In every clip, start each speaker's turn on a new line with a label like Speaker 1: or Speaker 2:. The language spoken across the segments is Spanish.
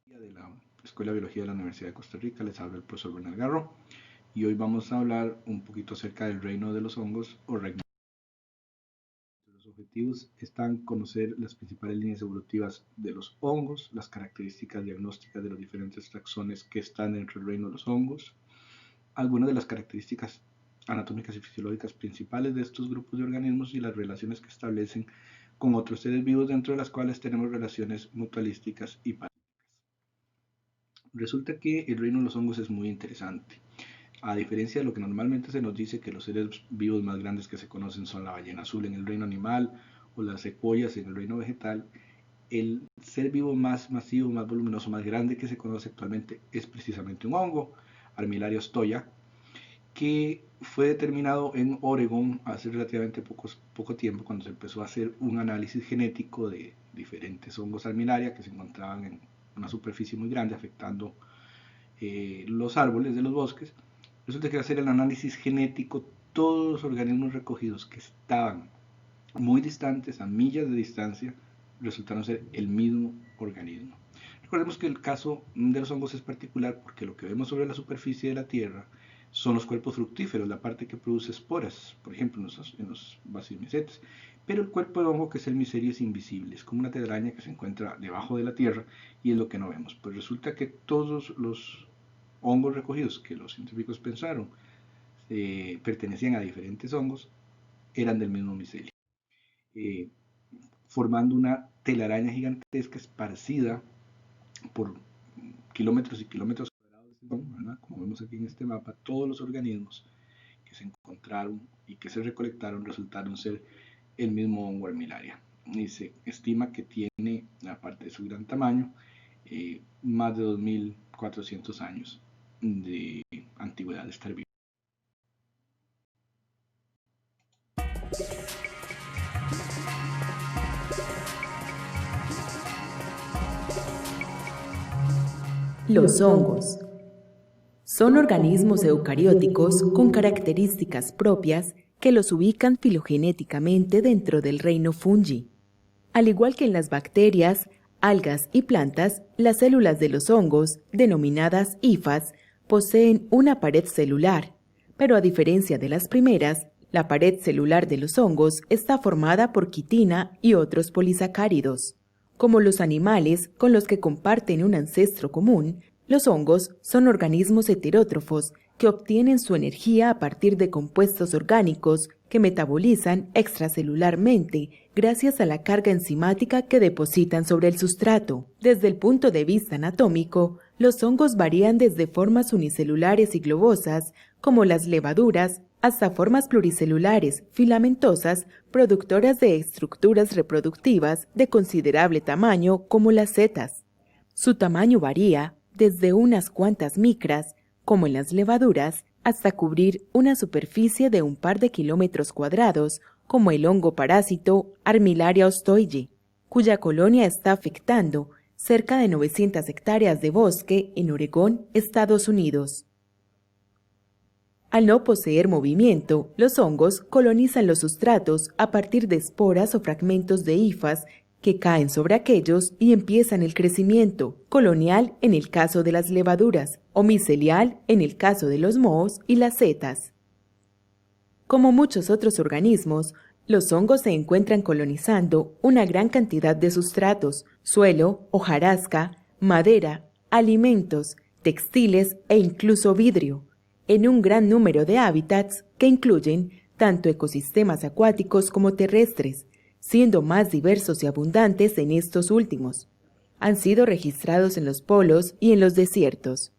Speaker 1: De la Escuela de Biología de la Universidad de Costa Rica, les habla el profesor Bernal Garro y hoy vamos a hablar un poquito acerca del reino de los hongos o reino. Los objetivos están conocer las principales líneas evolutivas de los hongos, las características diagnósticas de los diferentes taxones que están dentro del reino de los hongos, algunas de las características anatómicas y fisiológicas principales de estos grupos de organismos y las relaciones que establecen con otros seres vivos, dentro de las cuales tenemos relaciones mutualísticas y parásitas. Resulta que el reino de los hongos es muy interesante. A diferencia de lo que normalmente se nos dice, que los seres vivos más grandes que se conocen son la ballena azul en el reino animal o las secuoyas en el reino vegetal, el ser vivo más masivo, más voluminoso, más grande que se conoce actualmente es precisamente un hongo, Armillaria ostoya, que fue determinado en Oregón hace relativamente poco tiempo, cuando se empezó a hacer un análisis genético de diferentes hongos Armillaria que se encontraban en una superficie muy grande afectando los árboles de los bosques. Resulta que al hacer el análisis genético, todos los organismos recogidos que estaban muy distantes, a millas de distancia, resultaron ser el mismo organismo. Recordemos que el caso de los hongos es particular porque lo que vemos sobre la superficie de la Tierra son los cuerpos fructíferos, la parte que produce esporas, por ejemplo en los basiomicetes. Pero el cuerpo de hongo, que es el micelio, es invisible, es como una telaraña que se encuentra debajo de la tierra y es lo que no vemos. Pues resulta que todos los hongos recogidos, que los científicos pensaron pertenecían a diferentes hongos, eran del mismo micelio, formando una telaraña gigantesca esparcida por kilómetros y kilómetros cuadrados, ¿verdad? Como vemos aquí en este mapa, todos los organismos que se encontraron y que se recolectaron resultaron ser el mismo hongo Armillaria. Y se estima que tiene, aparte de su gran tamaño, más de 2400 años de antigüedad de estar vivo.
Speaker 2: Los hongos son organismos eucarióticos con características propias que los ubican filogenéticamente dentro del reino fungi. Al igual que en las bacterias, algas y plantas, las células de los hongos, denominadas hifas, poseen una pared celular, pero a diferencia de las primeras, la pared celular de los hongos está formada por quitina y otros polisacáridos. Como los animales con los que comparten un ancestro común, los hongos son organismos heterótrofos que obtienen su energía a partir de compuestos orgánicos que metabolizan extracelularmente gracias a la carga enzimática que depositan sobre el sustrato. Desde el punto de vista anatómico, los hongos varían desde formas unicelulares y globosas, como las levaduras, hasta formas pluricelulares, filamentosas, productoras de estructuras reproductivas de considerable tamaño, como las setas. Su tamaño varía desde unas cuantas micras, como en las levaduras, hasta cubrir una superficie de un par de kilómetros cuadrados, como el hongo parásito Armillaria ostoyi, cuya colonia está afectando cerca de 900 hectáreas de bosque en Oregón, Estados Unidos. Al no poseer movimiento, los hongos colonizan los sustratos a partir de esporas o fragmentos de hifas que caen sobre aquellos y empiezan el crecimiento, colonial en el caso de las levaduras, o micelial en el caso de los mohos y las setas. Como muchos otros organismos, los hongos se encuentran colonizando una gran cantidad de sustratos, suelo, hojarasca, madera, alimentos, textiles e incluso vidrio, en un gran número de hábitats que incluyen tanto ecosistemas acuáticos como terrestres, siendo más diversos y abundantes en estos últimos. Han sido registrados en los polos y en los desiertos.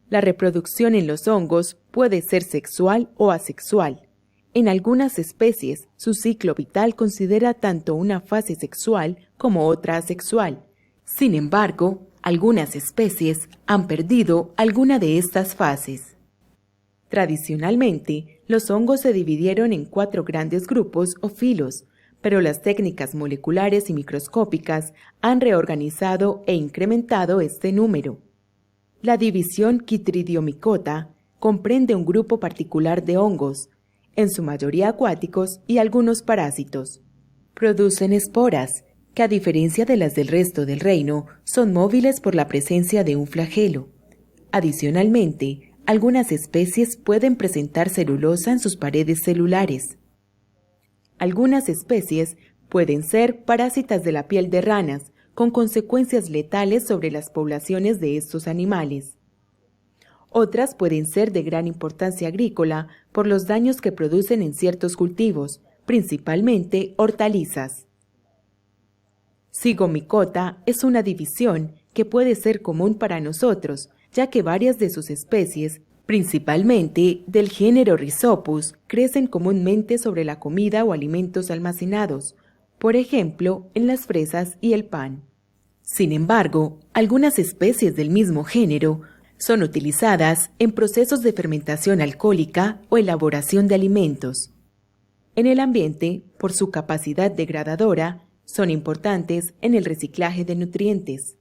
Speaker 2: La reproducción en los hongos puede ser sexual o asexual. En algunas especies, su ciclo vital considera tanto una fase sexual como otra asexual. Sin embargo, algunas especies han perdido alguna de estas fases. Tradicionalmente, los hongos se dividieron en 4 grandes grupos o filos, pero las técnicas moleculares y microscópicas han reorganizado e incrementado este número. La división Chytridiomycota comprende un grupo particular de hongos, en su mayoría acuáticos y algunos parásitos. Producen esporas, que a diferencia de las del resto del reino, son móviles por la presencia de un flagelo. Adicionalmente, algunas especies pueden presentar celulosa en sus paredes celulares. Algunas especies pueden ser parásitas de la piel de ranas, con consecuencias letales sobre las poblaciones de estos animales. Otras pueden ser de gran importancia agrícola por los daños que producen en ciertos cultivos, principalmente hortalizas. Zygomicota es una división que puede ser común para nosotros, ya que varias de sus especies, principalmente del género Rhizopus, crecen comúnmente sobre la comida o alimentos almacenados, por ejemplo, en las fresas y el pan. Sin embargo, algunas especies del mismo género son utilizadas en procesos de fermentación alcohólica o elaboración de alimentos. En el ambiente, por su capacidad degradadora, son importantes en el reciclaje de nutrientes.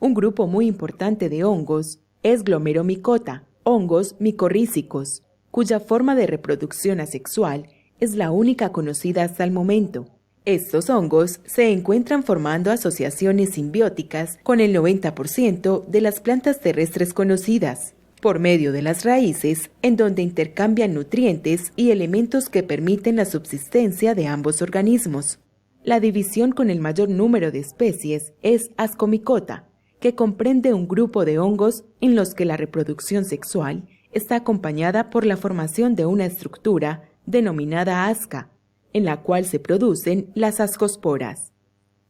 Speaker 2: Un grupo muy importante de hongos es Glomeromicota, hongos micorrízicos, cuya forma de reproducción asexual es la única conocida hasta el momento. Estos hongos se encuentran formando asociaciones simbióticas con el 90% de las plantas terrestres conocidas, por medio de las raíces, en donde intercambian nutrientes y elementos que permiten la subsistencia de ambos organismos. La división con el mayor número de especies es Ascomicota, que comprende un grupo de hongos en los que la reproducción sexual está acompañada por la formación de una estructura denominada asca, en la cual se producen las ascosporas.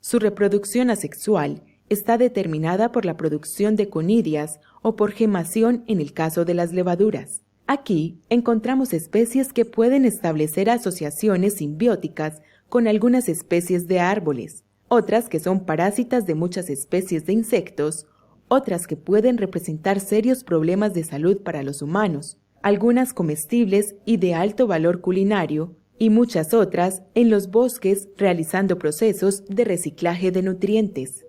Speaker 2: Su reproducción asexual está determinada por la producción de conidias o por gemación en el caso de las levaduras. Aquí encontramos especies que pueden establecer asociaciones simbióticas con algunas especies de árboles, otras que son parásitas de muchas especies de insectos, otras que pueden representar serios problemas de salud para los humanos, algunas comestibles y de alto valor culinario, y muchas otras en los bosques realizando procesos de reciclaje de nutrientes.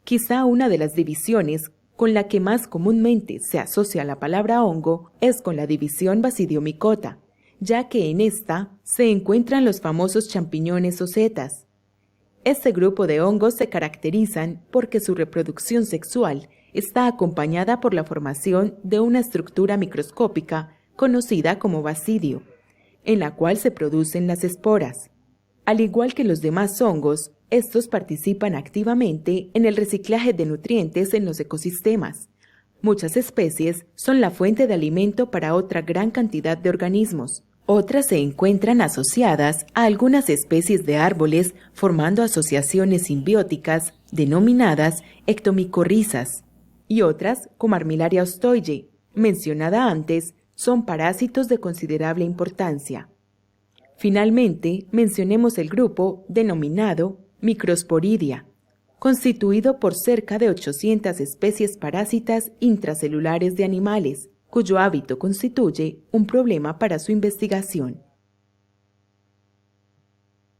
Speaker 2: Quizá una de las divisiones con la que más comúnmente se asocia la palabra hongo es con la división Basidiomycota, ya que en esta se encuentran los famosos champiñones o setas. Este grupo de hongos se caracterizan porque su reproducción sexual está acompañada por la formación de una estructura microscópica conocida como basidio, en la cual se producen las esporas. Al igual que los demás hongos, estos participan activamente en el reciclaje de nutrientes en los ecosistemas. Muchas especies son la fuente de alimento para otra gran cantidad de organismos. Otras se encuentran asociadas a algunas especies de árboles formando asociaciones simbióticas denominadas ectomicorrizas. Y otras, como Armillaria ostoye, mencionada antes, son parásitos de considerable importancia. Finalmente, mencionemos el grupo denominado Microsporidia, constituido por cerca de 800 especies parásitas intracelulares de animales, cuyo hábito constituye un problema para su investigación.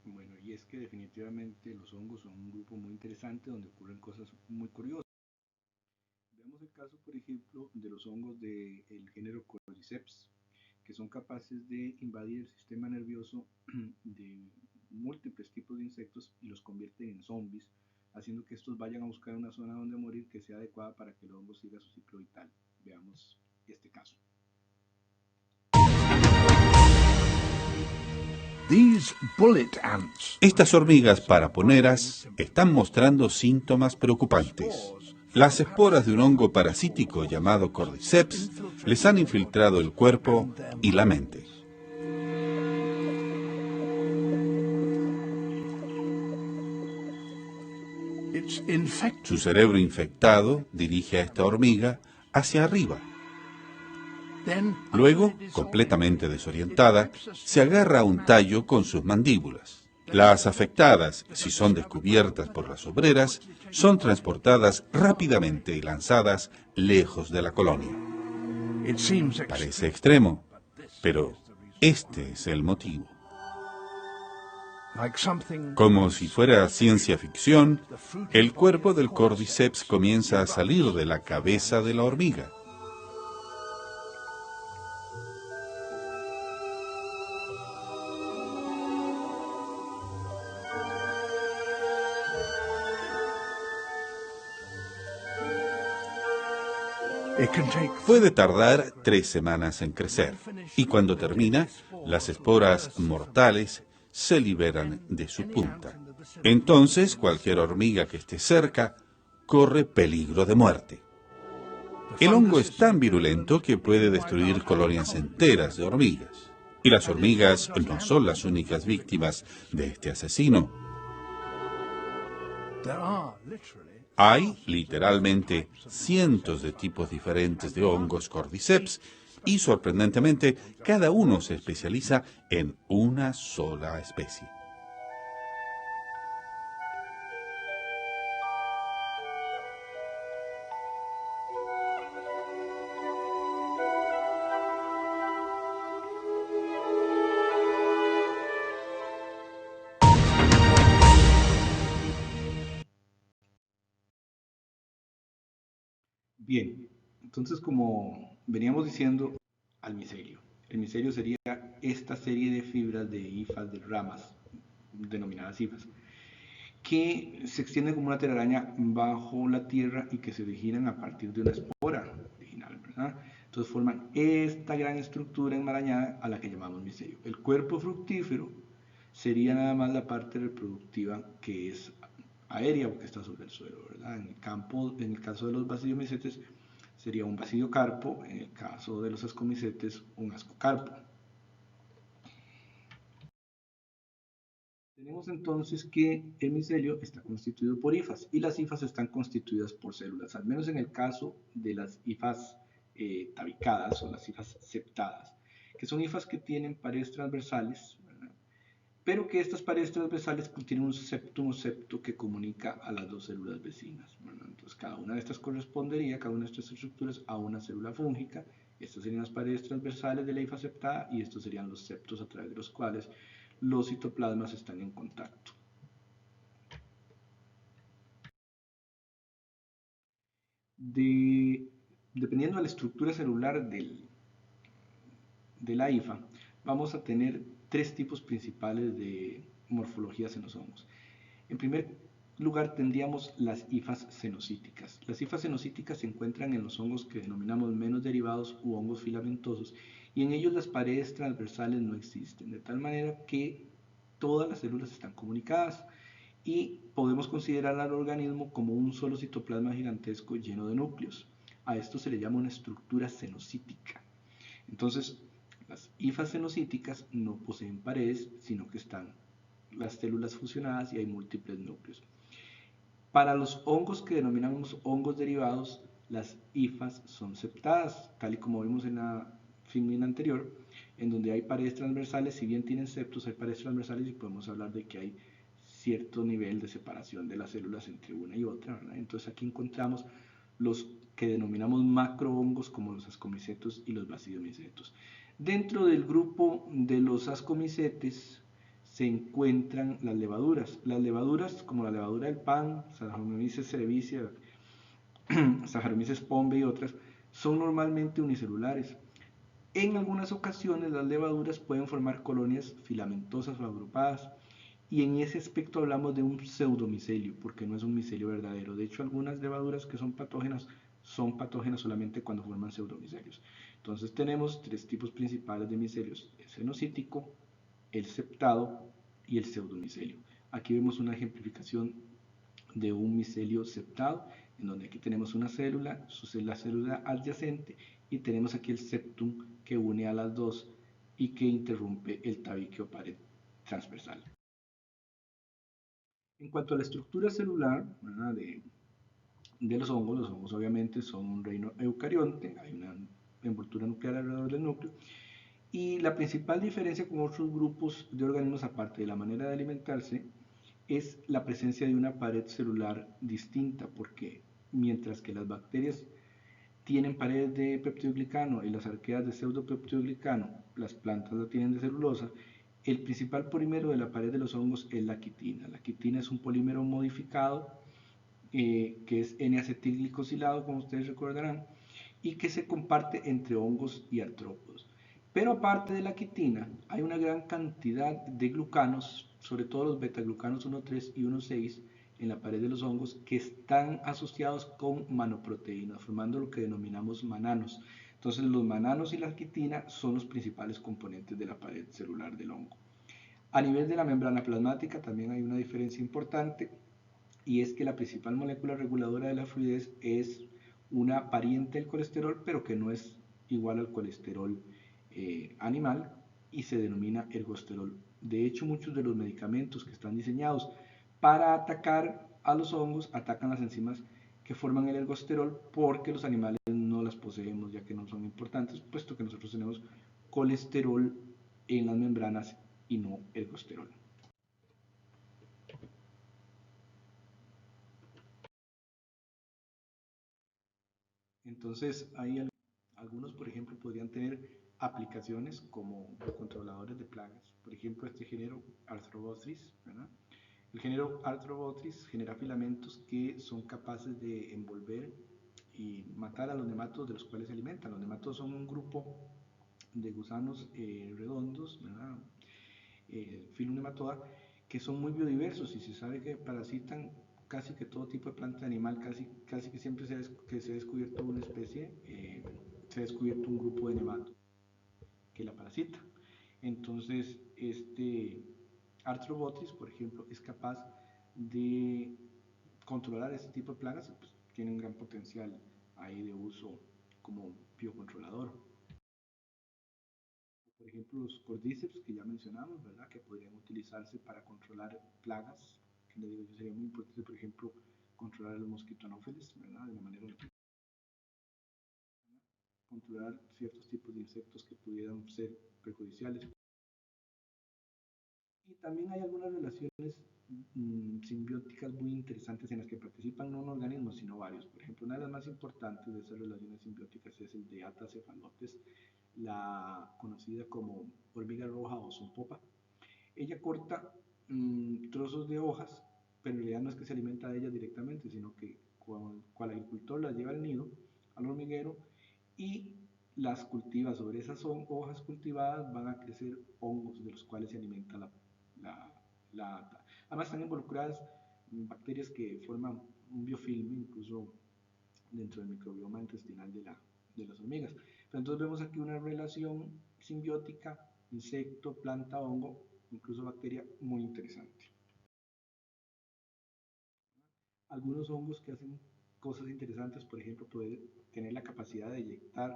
Speaker 1: Bueno, y es que definitivamente los hongos son un grupo muy interesante donde ocurren cosas muy curiosas. Veamos el caso, por ejemplo, de los hongos del género Cordyceps, que son capaces de invadir el sistema nervioso de múltiples tipos de insectos y los convierten en zombies, haciendo que estos vayan a buscar una zona donde morir que sea adecuada para que el hongo siga su ciclo vital. Veamos este caso.
Speaker 3: Estas hormigas paraponeras están mostrando síntomas preocupantes. Las esporas de un hongo parasítico llamado Cordyceps les han infiltrado el cuerpo y la mente. Su cerebro infectado dirige a esta hormiga hacia arriba. Luego, completamente desorientada, se agarra a un tallo con sus mandíbulas. Las afectadas, si son descubiertas por las obreras, son transportadas rápidamente y lanzadas lejos de la colonia. Parece extremo, pero este es el motivo. Como si fuera ciencia ficción, el cuerpo del Cordyceps comienza a salir de la cabeza de la hormiga. Puede tardar 3 semanas en crecer, y cuando termina, las esporas mortales se liberan de su punta. Entonces, cualquier hormiga que esté cerca corre peligro de muerte. El hongo es tan virulento que puede destruir colonias enteras de hormigas. Y las hormigas no son las únicas víctimas de este asesino. Hay, literalmente, cientos de tipos diferentes de hongos Cordyceps y, sorprendentemente, cada uno se especializa en una sola especie.
Speaker 1: Bien, entonces como veníamos diciendo, al micelio. El micelio sería esta serie de fibras de hifas, de ramas, denominadas hifas, que se extienden como una telaraña bajo la tierra y que se originan a partir de una espora original, ¿verdad? Entonces forman esta gran estructura enmarañada a la que llamamos micelio. El cuerpo fructífero sería nada más la parte reproductiva que es aérea o que está sobre el suelo, ¿verdad? En el caso de los basidiomicetes sería un basidiocarpo, en el caso de los ascomicetes un ascocarpo. Tenemos entonces que el micelio está constituido por hifas y las hifas están constituidas por células, al menos en el caso de las hifas tabicadas o las hifas septadas, que son hifas que tienen paredes transversales, ¿verdad? Pero que estas paredes transversales contienen un septo que comunica a las dos células vecinas, ¿verdad? Entonces cada una de estas correspondería, cada una de estas estructuras, a una célula fúngica. Estas serían las paredes transversales de la hifa septada y estos serían los septos a través de los cuales los citoplasmas están en contacto. Dependiendo de la estructura celular de la hifa, vamos a tener tres tipos principales de morfologías en los hongos. En primer lugar tendríamos las hifas cenocíticas. Las hifas cenocíticas se encuentran en los hongos que denominamos menos derivados u hongos filamentosos y en ellos las paredes transversales no existen, de tal manera que todas las células están comunicadas y podemos considerar al organismo como un solo citoplasma gigantesco lleno de núcleos. A esto se le llama una estructura cenocítica. Entonces, las hifas cenocíticas no poseen paredes, sino que están las células fusionadas y hay múltiples núcleos. Para los hongos que denominamos hongos derivados, las hifas son septadas, tal y como vimos en la filmina anterior, en donde hay paredes transversales. Si bien tienen septos, hay paredes transversales y podemos hablar de que hay cierto nivel de separación de las células entre una y otra, ¿verdad? Entonces aquí encontramos los que denominamos macrohongos como los ascomicetos y los basidiomicetos. Dentro del grupo de los ascomicetes se encuentran las levaduras. Las levaduras, como la levadura del pan, Saccharomyces cerevisiae, Saccharomyces pombe y otras, son normalmente unicelulares. En algunas ocasiones las levaduras pueden formar colonias filamentosas o agrupadas y en ese aspecto hablamos de un pseudomicelio porque no es un micelio verdadero. De hecho, algunas levaduras que son patógenas solamente cuando forman pseudomicelios. Entonces tenemos tres tipos principales de micelios: el cenocítico, el septado y el pseudomicelio. Aquí vemos una ejemplificación de un micelio septado, en donde aquí tenemos una célula, la célula adyacente, y tenemos aquí el septum que une a las dos y que interrumpe el tabique o pared transversal. En cuanto a la estructura celular de los hongos obviamente son un reino eucarionte, hay una envoltura nuclear alrededor del núcleo, y la principal diferencia con otros grupos de organismos, aparte de la manera de alimentarse, es la presencia de una pared celular distinta, porque mientras que las bacterias tienen paredes de peptidoglicano y las arqueas de pseudopeptidoglicano, las plantas la tienen de celulosa, el principal polímero de la pared de los hongos es la quitina. La quitina es un polímero modificado que es N-acetilglicosilado, como ustedes recordarán, y que se comparte entre hongos y artrópodos. Pero aparte de la quitina, hay una gran cantidad de glucanos, sobre todo los betaglucanos 1,3 y 1,6, en la pared de los hongos que están asociados con manoproteínas, formando lo que denominamos mananos. Entonces los mananos y la quitina son los principales componentes de la pared celular del hongo. A nivel de la membrana plasmática también hay una diferencia importante, y es que la principal molécula reguladora de la fluidez es una pariente del colesterol, pero que no es igual al colesterol animal, y se denomina ergosterol. De hecho, muchos de los medicamentos que están diseñados para atacar a los hongos atacan las enzimas que forman el ergosterol, porque los animales no las poseemos, ya que no son importantes, puesto que nosotros tenemos colesterol en las membranas y no ergosterol. Entonces, hay algunos, por ejemplo, podrían tener aplicaciones como controladores de plagas. Por ejemplo, este género Arthrobotrys, ¿verdad? El género Arthrobotrys genera filamentos que son capaces de envolver y matar a los nematodos de los cuales se alimentan. Los nematodos son un grupo de gusanos redondos, ¿verdad? Filum nematoda, que son muy biodiversos, y se sabe que parasitan casi que todo tipo de planta animal. Casi que siempre que se ha descubierto una especie, se ha descubierto un grupo de nematodos que la parasita. Entonces, este Arthrobotrys, por ejemplo, es capaz de controlar este tipo de plagas, pues, tiene un gran potencial ahí de uso como biocontrolador. Por ejemplo, los cordyceps que ya mencionamos, ¿verdad? Que podrían utilizarse para controlar plagas, que le digo yo sería muy importante, por ejemplo, controlar el mosquito anófeles, ¿verdad? De una manera, controlar ciertos tipos de insectos que pudieran ser perjudiciales. Y también hay algunas relaciones simbióticas muy interesantes en las que participan no un organismo, sino varios. Por ejemplo, una de las más importantes de esas relaciones simbióticas es el de Atta cephalotes, la conocida como hormiga roja o zompopa. Ella corta trozos de hojas, pero en realidad no es que se alimenta de ellas directamente, sino que cual agricultor las lleva al nido, al hormiguero, y las cultiva. Sobre esas hojas cultivadas van a crecer hongos de los cuales se alimenta la. Además están involucradas bacterias que forman un biofilm, incluso dentro del microbioma intestinal de las hormigas. Pero entonces vemos aquí una relación simbiótica, insecto, planta, hongo, incluso bacteria, muy interesante. Algunos hongos que hacen cosas interesantes, por ejemplo, pueden tener la capacidad de eyectar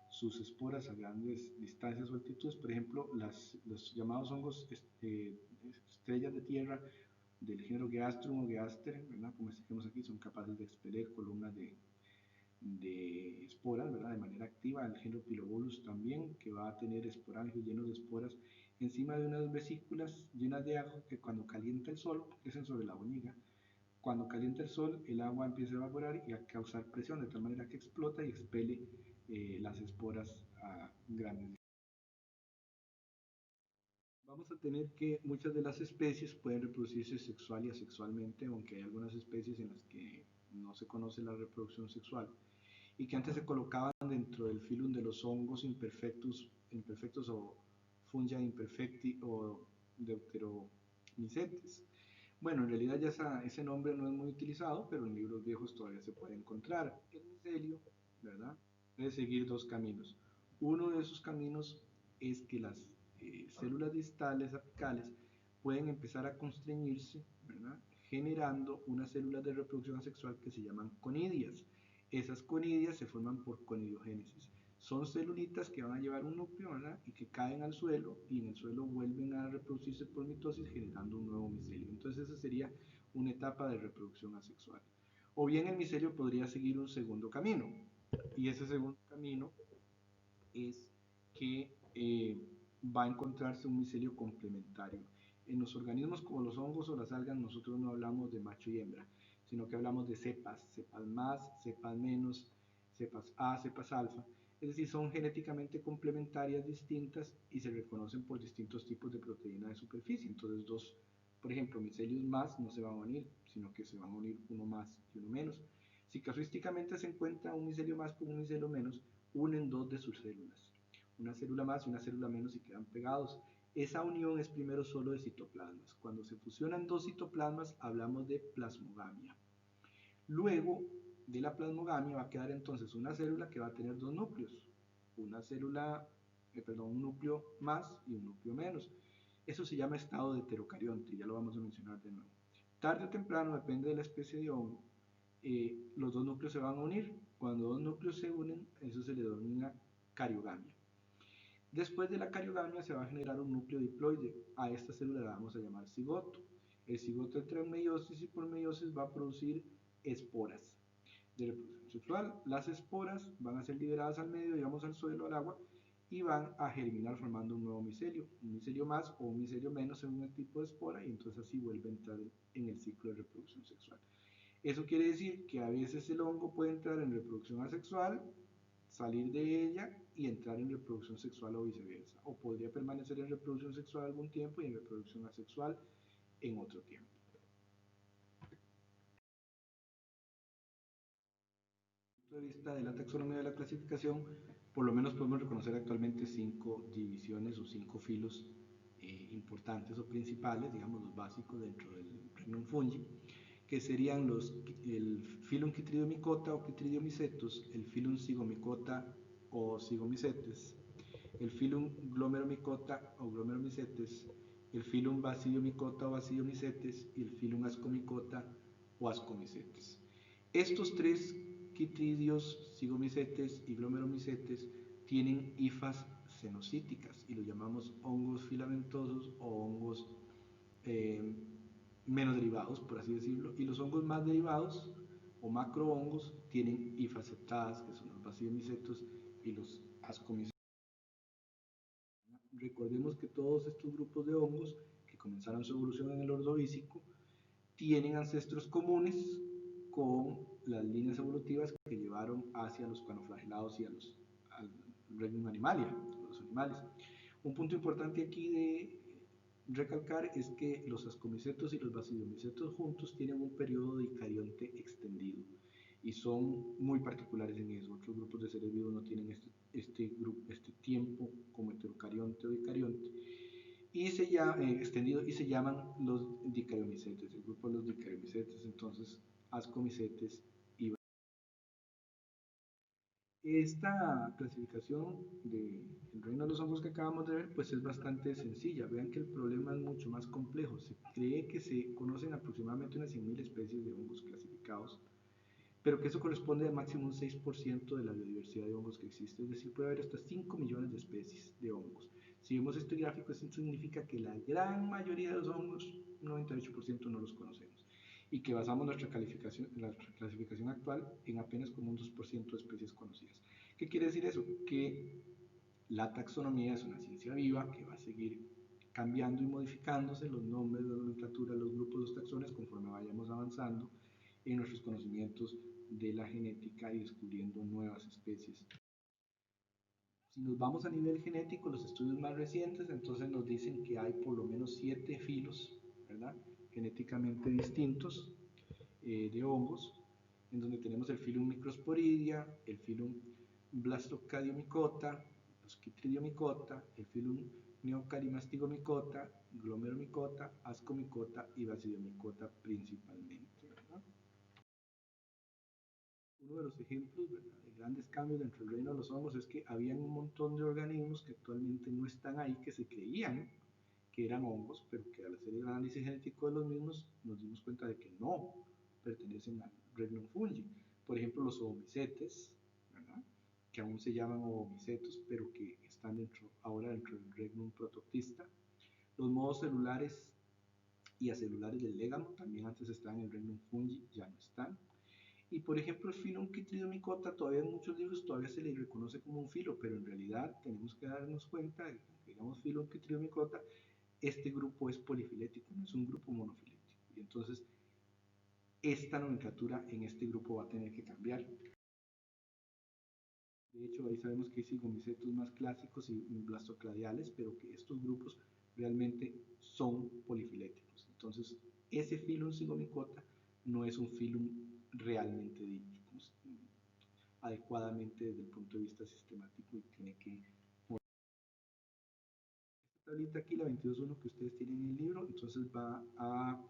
Speaker 1: sus esporas a grandes distancias o altitudes. Por ejemplo, los llamados hongos estrellas de tierra del género Geastrum o Geaster, ¿verdad? Como este que vemos aquí, son capaces de expeler columnas de esporas, ¿verdad? De manera activa. El género Pilobolus también, que va a tener esporangios llenos de esporas encima de unas vesículas llenas de agua, que cuando calienta el sol, crecen sobre la boñiga. Cuando calienta el sol, el agua empieza a evaporar y a causar presión, de tal manera que explota y expele las esporas a grandes. Vamos a tener que muchas de las especies pueden reproducirse sexual y asexualmente, aunque hay algunas especies en las que no se conoce la reproducción sexual, y que antes se colocaban dentro del filum de los hongos imperfectos o fungi imperfecti o deuteromycetes. Bueno, en realidad ya ese nombre no es muy utilizado, pero en libros viejos todavía se puede encontrar. El micelio, ¿verdad? Puede seguir dos caminos. Uno de esos caminos es que las células distales apicales pueden empezar a constreñirse, ¿verdad? Generando unas células de reproducción asexual que se llaman conidias. Esas conidias se forman por conidiogénesis. Son celulitas que van a llevar un núcleo, ¿verdad? Y que caen al suelo, y en el suelo vuelven a reproducirse por mitosis generando un nuevo micelio. Entonces esa sería una etapa de reproducción asexual. O bien el micelio podría seguir un segundo camino, y ese segundo camino es que va a encontrarse un micelio complementario. En los organismos como los hongos o las algas nosotros no hablamos de macho y hembra, sino que hablamos de cepas más, cepas menos, cepas A, cepas alfa. Es decir, son genéticamente complementarias distintas y se reconocen por distintos tipos de proteína de superficie. Entonces por ejemplo, micelios más no se van a unir, sino que se van a unir uno más y uno menos. Si casuísticamente se encuentra un micelio más con un micelio menos, unen dos de sus células, una célula más y una célula menos, y quedan pegados. Esa unión es primero solo de citoplasmas. Cuando se fusionan dos citoplasmas hablamos de plasmogamia. Luego de la plasmogamia va a quedar entonces una célula que va a tener dos núcleos, un núcleo más y un núcleo menos. Eso se llama estado de heterocarionte, ya lo vamos a mencionar de nuevo. Tarde o temprano, depende de la especie de hongo, los dos núcleos se van a unir. Cuando dos núcleos se unen, eso se le denomina cariogamia. Después de la cariogamia se va a generar un núcleo diploide. A esta célula la vamos a llamar cigoto. El cigoto entra en meiosis y por meiosis va a producir esporas de reproducción sexual. Las esporas van a ser liberadas al medio, digamos al suelo, al agua, y van a germinar formando un nuevo micelio, un micelio más o un micelio menos según el tipo de espora, y entonces así vuelve a entrar en el ciclo de reproducción sexual. Eso quiere decir que a veces el hongo puede entrar en reproducción asexual, salir de ella y entrar en reproducción sexual o viceversa. O podría permanecer en reproducción sexual algún tiempo y en reproducción asexual en otro tiempo. Desde el punto de vista de la taxonomía de la clasificación, por lo menos podemos reconocer actualmente 5 divisiones o 5 filos importantes o principales, digamos los básicos dentro del Regnum Fungi, que serían el Phylum Chytridiomycota o Chytridiomycetus, el Phylum Zygomycota o Zygomycetes, el Phylum Glomeromycota o Glomeromycetes, el Phylum Basidiomycota o Basidiomycetes y el Phylum Ascomycota o Ascomycetes. Estos tres Chytridios, Zygomycetes y Glomeromycetes tienen hifas cenocíticas y los llamamos hongos filamentosos o hongos menos derivados, por así decirlo, y los hongos más derivados o macrohongos tienen hifas septadas, que son los basidiomycetos y los ascomycetos. Recordemos que todos estos grupos de hongos que comenzaron su evolución en el Ordovícico tienen ancestros comunes con las líneas evolutivas que llevaron hacia los canoflagelados y al reino animalia, los animales. Un punto importante aquí de recalcar es que los ascomicetos y los basidiomycetos juntos tienen un periodo de dicarionte extendido y son muy particulares en eso. Otros grupos de seres vivos no tienen este tiempo como heterocarionte o dicarionte y extendido, y se llaman los dicariomycetes, el grupo de los dicariomycetes, entonces ascomicetes y esta clasificación del reino de los hongos que acabamos de ver pues es bastante sencilla. Vean que el problema es mucho más complejo. Se cree que se conocen aproximadamente unas 100.000 especies de hongos clasificados, pero que eso corresponde al máximo un 6% de la biodiversidad de hongos que existe, es decir, puede haber hasta 5 millones de especies de hongos. Si vemos este gráfico, eso significa que la gran mayoría de los hongos, un 98% no los conocemos, y que basamos nuestra clasificación actual en apenas como un 2% de especies conocidas. ¿Qué quiere decir eso? Que la taxonomía es una ciencia viva que va a seguir cambiando y modificándose los nombres, la nomenclatura, los grupos, los taxones conforme vayamos avanzando en nuestros conocimientos de la genética y descubriendo nuevas especies. Si nos vamos a nivel genético, los estudios más recientes entonces nos dicen que hay por lo menos 7 filos, ¿verdad?, genéticamente distintos de hongos, en donde tenemos el Phylum Microsporidia, el Phylum Blastocadiomycota, los Chytridiomycota, el Phylum Neocarymastigomycota, Glomeromycota, Ascomycota y Basidiomycota principalmente, ¿verdad? Uno de los ejemplos, ¿verdad?, de grandes cambios dentro del reino de los hongos es que habían un montón de organismos que actualmente no están ahí, que se creían que eran hongos, pero que al hacer el análisis genético de los mismos nos dimos cuenta de que no pertenecen al Regnum Fungi. Por ejemplo, los oomicetes, ¿verdad?, que aún se llaman oomicetos, pero que están ahora dentro del Regnum Protoctista. Los modos celulares y acelulares del légamo también antes estaban en el Regnum Fungi, ya no están. Y por ejemplo, el Phylum Chytridiomycota todavía en muchos libros todavía se le reconoce como un filo, pero en realidad tenemos que darnos cuenta de que, digamos, Phylum Chytridiomycota, este grupo es polifilético, no es un grupo monofilético. Y entonces, esta nomenclatura en este grupo va a tener que cambiar. De hecho, ahí sabemos que hay zygomycetos más clásicos y blastocladiales, pero que estos grupos realmente son polifiléticos. Entonces, ese Phylum Zygomycota no es un Phylum realmente dicho adecuadamente desde el punto de vista sistemático y tiene que tablita aquí, la 22.1 que ustedes tienen en el libro, entonces va a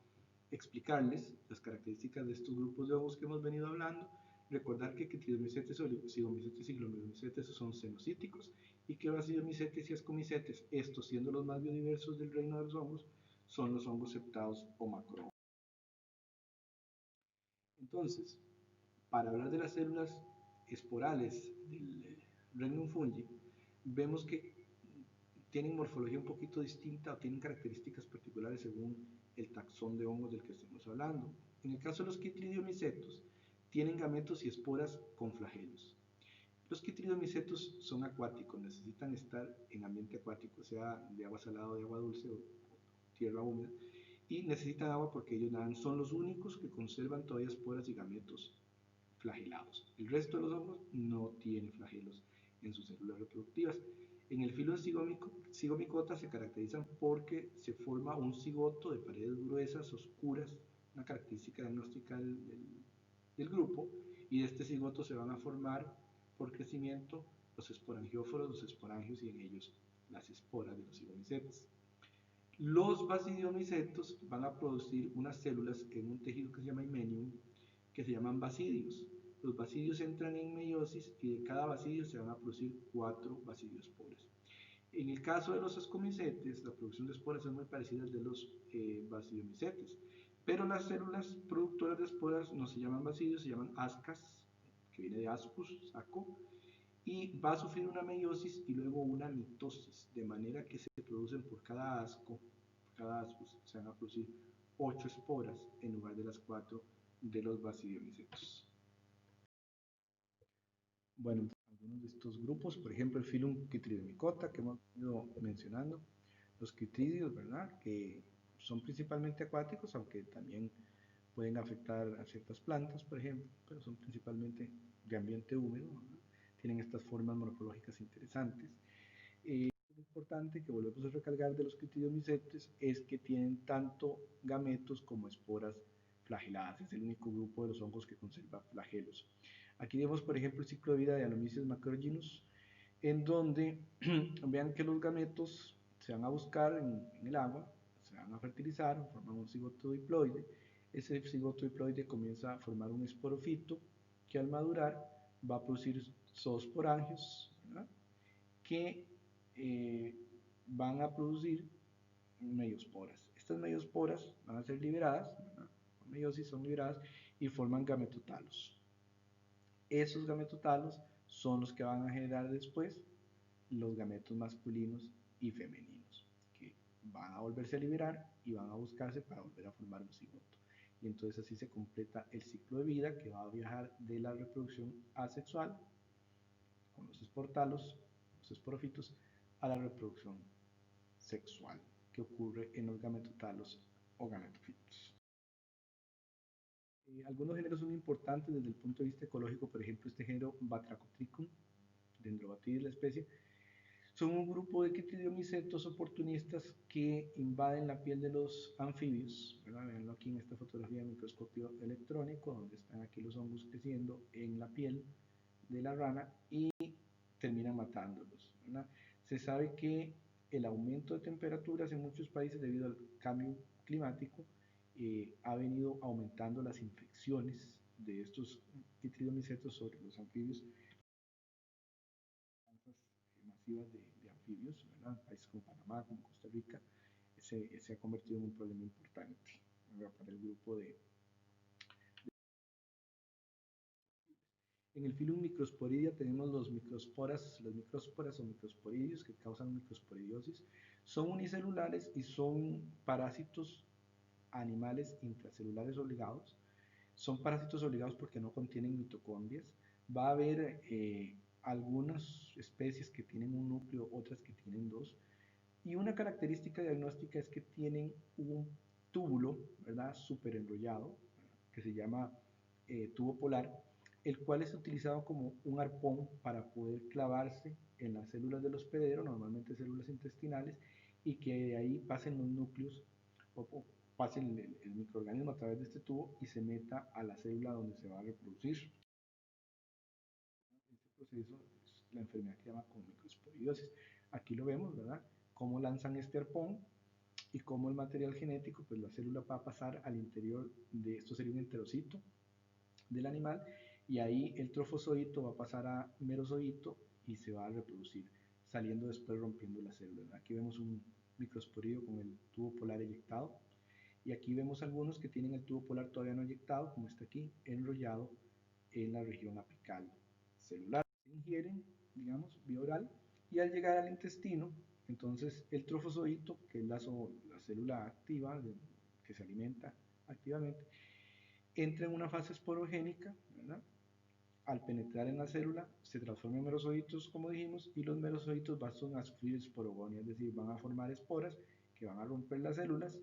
Speaker 1: explicarles las características de estos grupos de hongos que hemos venido hablando. Recordar que Chytridiomycetes, Zygomycetes y Glomerulomycetes son cenocíticos y que Basidiomycetes y Ascomycetes, estos siendo los más biodiversos del reino de los hongos, son los hongos septados o macrohongos. Entonces, para hablar de las células esporales del Regnum fungi, vemos que tienen morfología un poquito distinta o tienen características particulares según el taxón de hongos del que estemos hablando. En el caso de los Chytridiomycetos, tienen gametos y esporas con flagelos. Los Chytridiomycetos son acuáticos, necesitan estar en ambiente acuático, sea de agua salada o de agua dulce o tierra húmeda, y necesitan agua porque ellos nadan. Son los únicos que conservan todavía esporas y gametos flagelados. El resto de los hongos no tiene flagelos en sus células reproductivas. En el filo de Zygomicota se caracterizan porque se forma un cigoto de paredes gruesas, oscuras, una característica diagnóstica del grupo, y de este cigoto se van a formar por crecimiento los esporangióforos, los esporangios y en ellos las esporas de los zygomycetes. Los basidiomycetos van a producir unas células en un tejido que se llama hymenium, que se llaman basidios. Los basidios entran en meiosis y de cada basidio se van a producir 4 basidiosporas. En el caso de los ascomycetes, la producción de esporas es muy parecida al de los basidiomycetes, pero las células productoras de esporas no se llaman basidios, se llaman ascas, que viene de ascus, saco, y va a sufrir una meiosis y luego una mitosis, de manera que se producen por cada ascus, se van a producir 8 esporas en lugar de las 4 de los basidiomycetos. Bueno, algunos de estos grupos, por ejemplo, el filum Chytridiomycota que hemos ido mencionando, los chytridios, ¿verdad? Que son principalmente acuáticos, aunque también pueden afectar a ciertas plantas, por ejemplo, pero son principalmente de ambiente húmedo, ¿verdad? Tienen estas formas morfológicas interesantes. Lo importante que volvemos a recalcar de los Chytridiomycetes es que tienen tanto gametos como esporas flageladas. Es el único grupo de los hongos que conserva flagelos. Aquí vemos, por ejemplo, el ciclo de vida de Anomyces macrorhinus, en donde vean que los gametos se van a buscar en el agua, se van a fertilizar, forman un cigoto diploide. Ese cigoto diploide comienza a formar un esporofito que al madurar va a producir zoosporangios, ¿verdad? Que van a producir meiosporas. Estas meiosporas van a ser liberadas, con meiosis son liberadas y forman gametotalos. Esos gametotalos son los que van a generar después los gametos masculinos y femeninos, que van a volverse a liberar y van a buscarse para volver a formar un cigoto. Y entonces así se completa el ciclo de vida que va a viajar de la reproducción asexual con los esportalos, los esporofitos, a la reproducción sexual que ocurre en los gametotalos o gametofitos. Algunos géneros son importantes desde el punto de vista ecológico, por ejemplo este género Batrachotrichum, Dendrobatidis la especie, son un grupo de Chytridiomycetos oportunistas que invaden la piel de los anfibios, ¿verdad? Veanlo aquí en esta fotografía de microscopio electrónico, donde están aquí los hongos creciendo en la piel de la rana y terminan matándolos, ¿verdad? Se sabe que el aumento de temperaturas en muchos países debido al cambio climático ha venido aumentando las infecciones de estos Chytridiomycetos sobre los anfibios, masivas de anfibios, ¿verdad? Países como Panamá, como Costa Rica, se ha convertido en un problema importante, ¿verdad? Para el grupo de... En el filum Microsporidia tenemos los microsporas o microsporidios que causan microsporidiosis. Son unicelulares y son parásitos animales intracelulares obligados. Son parásitos obligados porque no contienen mitocondrias. Va a haber algunas especies que tienen un núcleo, otras que tienen dos. Y una característica diagnóstica es que tienen un túbulo, ¿verdad? Súper enrollado, que se llama tubo polar, el cual es utilizado como un arpón para poder clavarse en las células del hospedero, normalmente células intestinales, y que de ahí pasen los núcleos o pase el microorganismo a través de este tubo y se meta a la célula donde se va a reproducir. Este proceso es la enfermedad que se llama microsporidiosis. Aquí lo vemos, ¿verdad? cómo lanzan este arpón y cómo el material genético, pues la célula va a pasar al interior de, esto sería un enterocito del animal, y ahí el trofozoito va a pasar a merozoito y se va a reproducir, saliendo después rompiendo la célula. Aquí vemos un microsporídeo con el tubo polar eyectado, y aquí vemos algunos que tienen el tubo polar todavía no eyectado, como está aquí, enrollado en la región apical celular. Se ingieren, digamos, vía oral, y al llegar al intestino, entonces el trofozoito, que es la célula activa, que se alimenta activamente, entra en una fase esporogénica, ¿verdad? Al penetrar en la célula, se transforma en merozoitos, como dijimos, y los merozoitos van a sufrir esporogonia, es decir, van a formar esporas que van a romper las células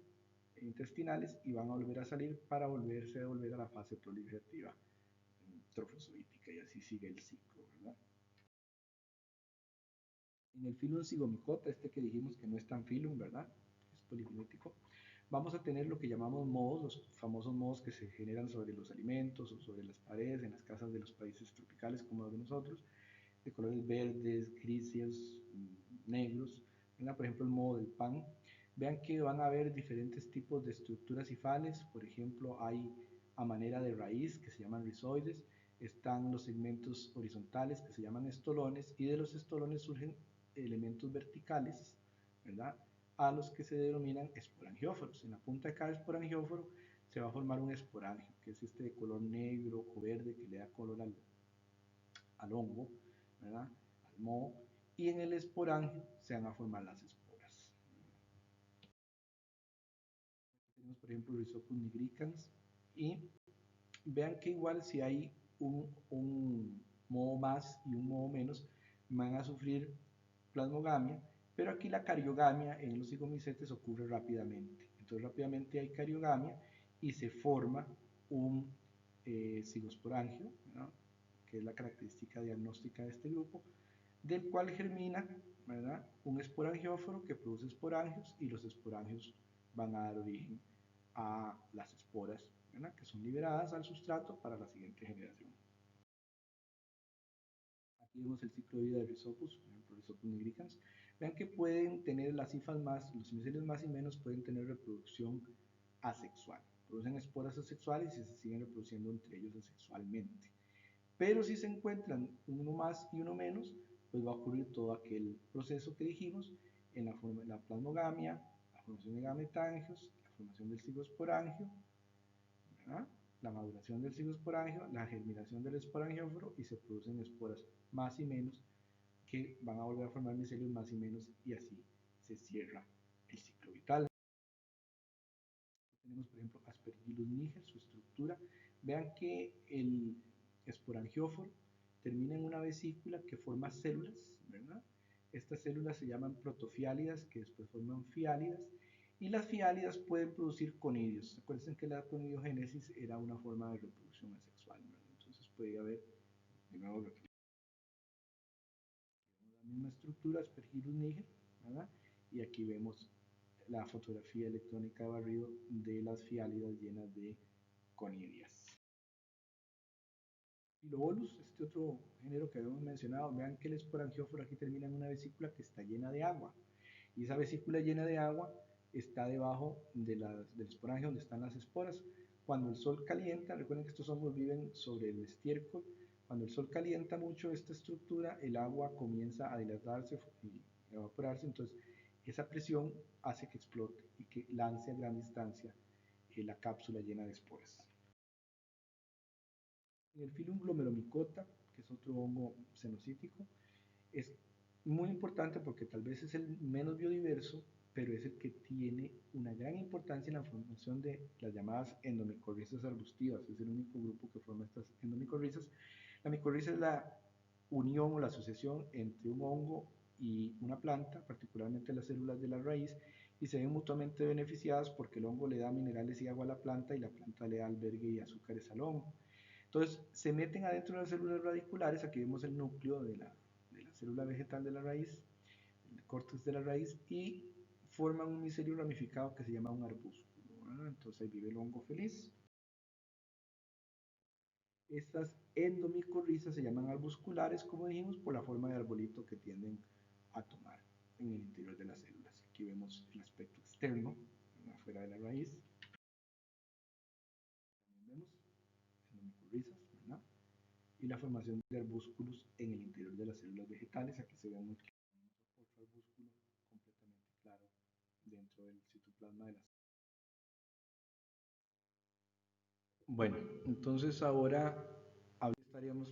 Speaker 1: intestinales y van a volver a salir para volver a la fase proliferativa trofozoítica, y así sigue el ciclo, ¿verdad? En el filum zigomicota, este que dijimos que no es tan filum, ¿verdad? Es polifilético. Vamos a tener lo que llamamos mohos, los famosos mohos que se generan sobre los alimentos o sobre las paredes en las casas de los países tropicales como los de nosotros, de colores verdes, grises, negros. ¿Verdad? Por ejemplo, el moho del pan. Vean que van a haber diferentes tipos de estructuras cifales. Por ejemplo, hay a manera de raíz que se llaman rizoides. Están los segmentos horizontales que se llaman estolones, y de los estolones surgen elementos verticales, ¿verdad? A los que se denominan esporangióforos. En la punta de cada esporangióforo se va a formar un esporangio, que es este de color negro o verde que le da color al hongo, ¿verdad? Al moho, y en el esporangio se van a formar las esporas. Tenemos, por ejemplo, Rhizopus nigricans, y vean que igual si hay un moho más y un moho menos, van a sufrir plasmogamia, pero aquí la cariogamia en los zigomicetes ocurre rápidamente. Entonces rápidamente hay cariogamia y se forma un cigosporangio, ¿no? Que es la característica diagnóstica de este grupo, del cual germina, ¿verdad? Un esporangióforo que produce esporangios, y los esporangios van a dar origen a las esporas, ¿verdad? Que son liberadas al sustrato para la siguiente generación. Aquí vemos el ciclo de vida de Rhizopus, por ejemplo, Rhizopus nigricans. Vean que pueden tener las cifas más, los micelios más y menos pueden tener reproducción asexual. Producen esporas asexuales y se siguen reproduciendo entre ellos asexualmente. Pero si se encuentran uno más y uno menos, pues va a ocurrir todo aquel proceso que dijimos en la plasmogamia, la formación de gametangios, la formación del cigosporangio, ¿verdad? La maduración del cigosporangio, la germinación del esporangióforo, y se producen esporas más y menos que van a volver a formar micelios más y menos, y así se cierra el ciclo vital. Tenemos, por ejemplo, Aspergillus niger, su estructura. Vean que el esporangióforo termina en una vesícula que forma células, ¿verdad? Estas células se llaman protofiálidas, que después forman fiálidas, y las fiálidas pueden producir conidios. Acuérdense que la conidiogénesis era una forma de reproducción asexual, ¿verdad? Entonces puede haber, de nuevo, la misma estructura, Aspergillus niger, ¿verdad? Y aquí vemos la fotografía electrónica de barrido de las fiálidas llenas de conidias. Filobolus, este otro género que habíamos mencionado, vean que el esporangióforo aquí termina en una vesícula que está llena de agua, y esa vesícula llena de agua está debajo del esporangio donde están las esporas. Cuando el sol calienta, recuerden que estos hongos viven sobre el estiércol, cuando el sol calienta mucho esta estructura, el agua comienza a dilatarse y evaporarse, entonces esa presión hace que explote y que lance a gran distancia la cápsula llena de esporas. En el filum glomeromicota, que es otro hongo cenocítico, es muy importante porque tal vez es el menos biodiverso, pero es el que tiene una gran importancia en la formación de las llamadas endomicorrizas arbustivas. Es el único grupo que forma estas endomicorrizas. La micorriza es la unión o la asociación entre un hongo y una planta, particularmente las células de la raíz, y se ven mutuamente beneficiadas porque el hongo le da minerales y agua a la planta, y la planta le da albergue y azúcares al hongo. Entonces se meten adentro de las células radiculares. Aquí vemos el núcleo de la célula vegetal de la raíz, el córtex de la raíz, y forman un micelio ramificado que se llama un arbúsculo, ¿verdad? Entonces ahí vive el hongo feliz. Estas endomicorrizas se llaman arbusculares, como dijimos, por la forma de arbolito que tienden a tomar en el interior de las células. Aquí vemos el aspecto externo, afuera de la raíz. También vemos las micorrizas, ¿verdad? Y la formación de arbúsculos en el interior de las células vegetales. Aquí se ve muy claro otro arbúsculo completamente claro dentro del citoplasma de las células. Bueno, entonces ahora estaríamos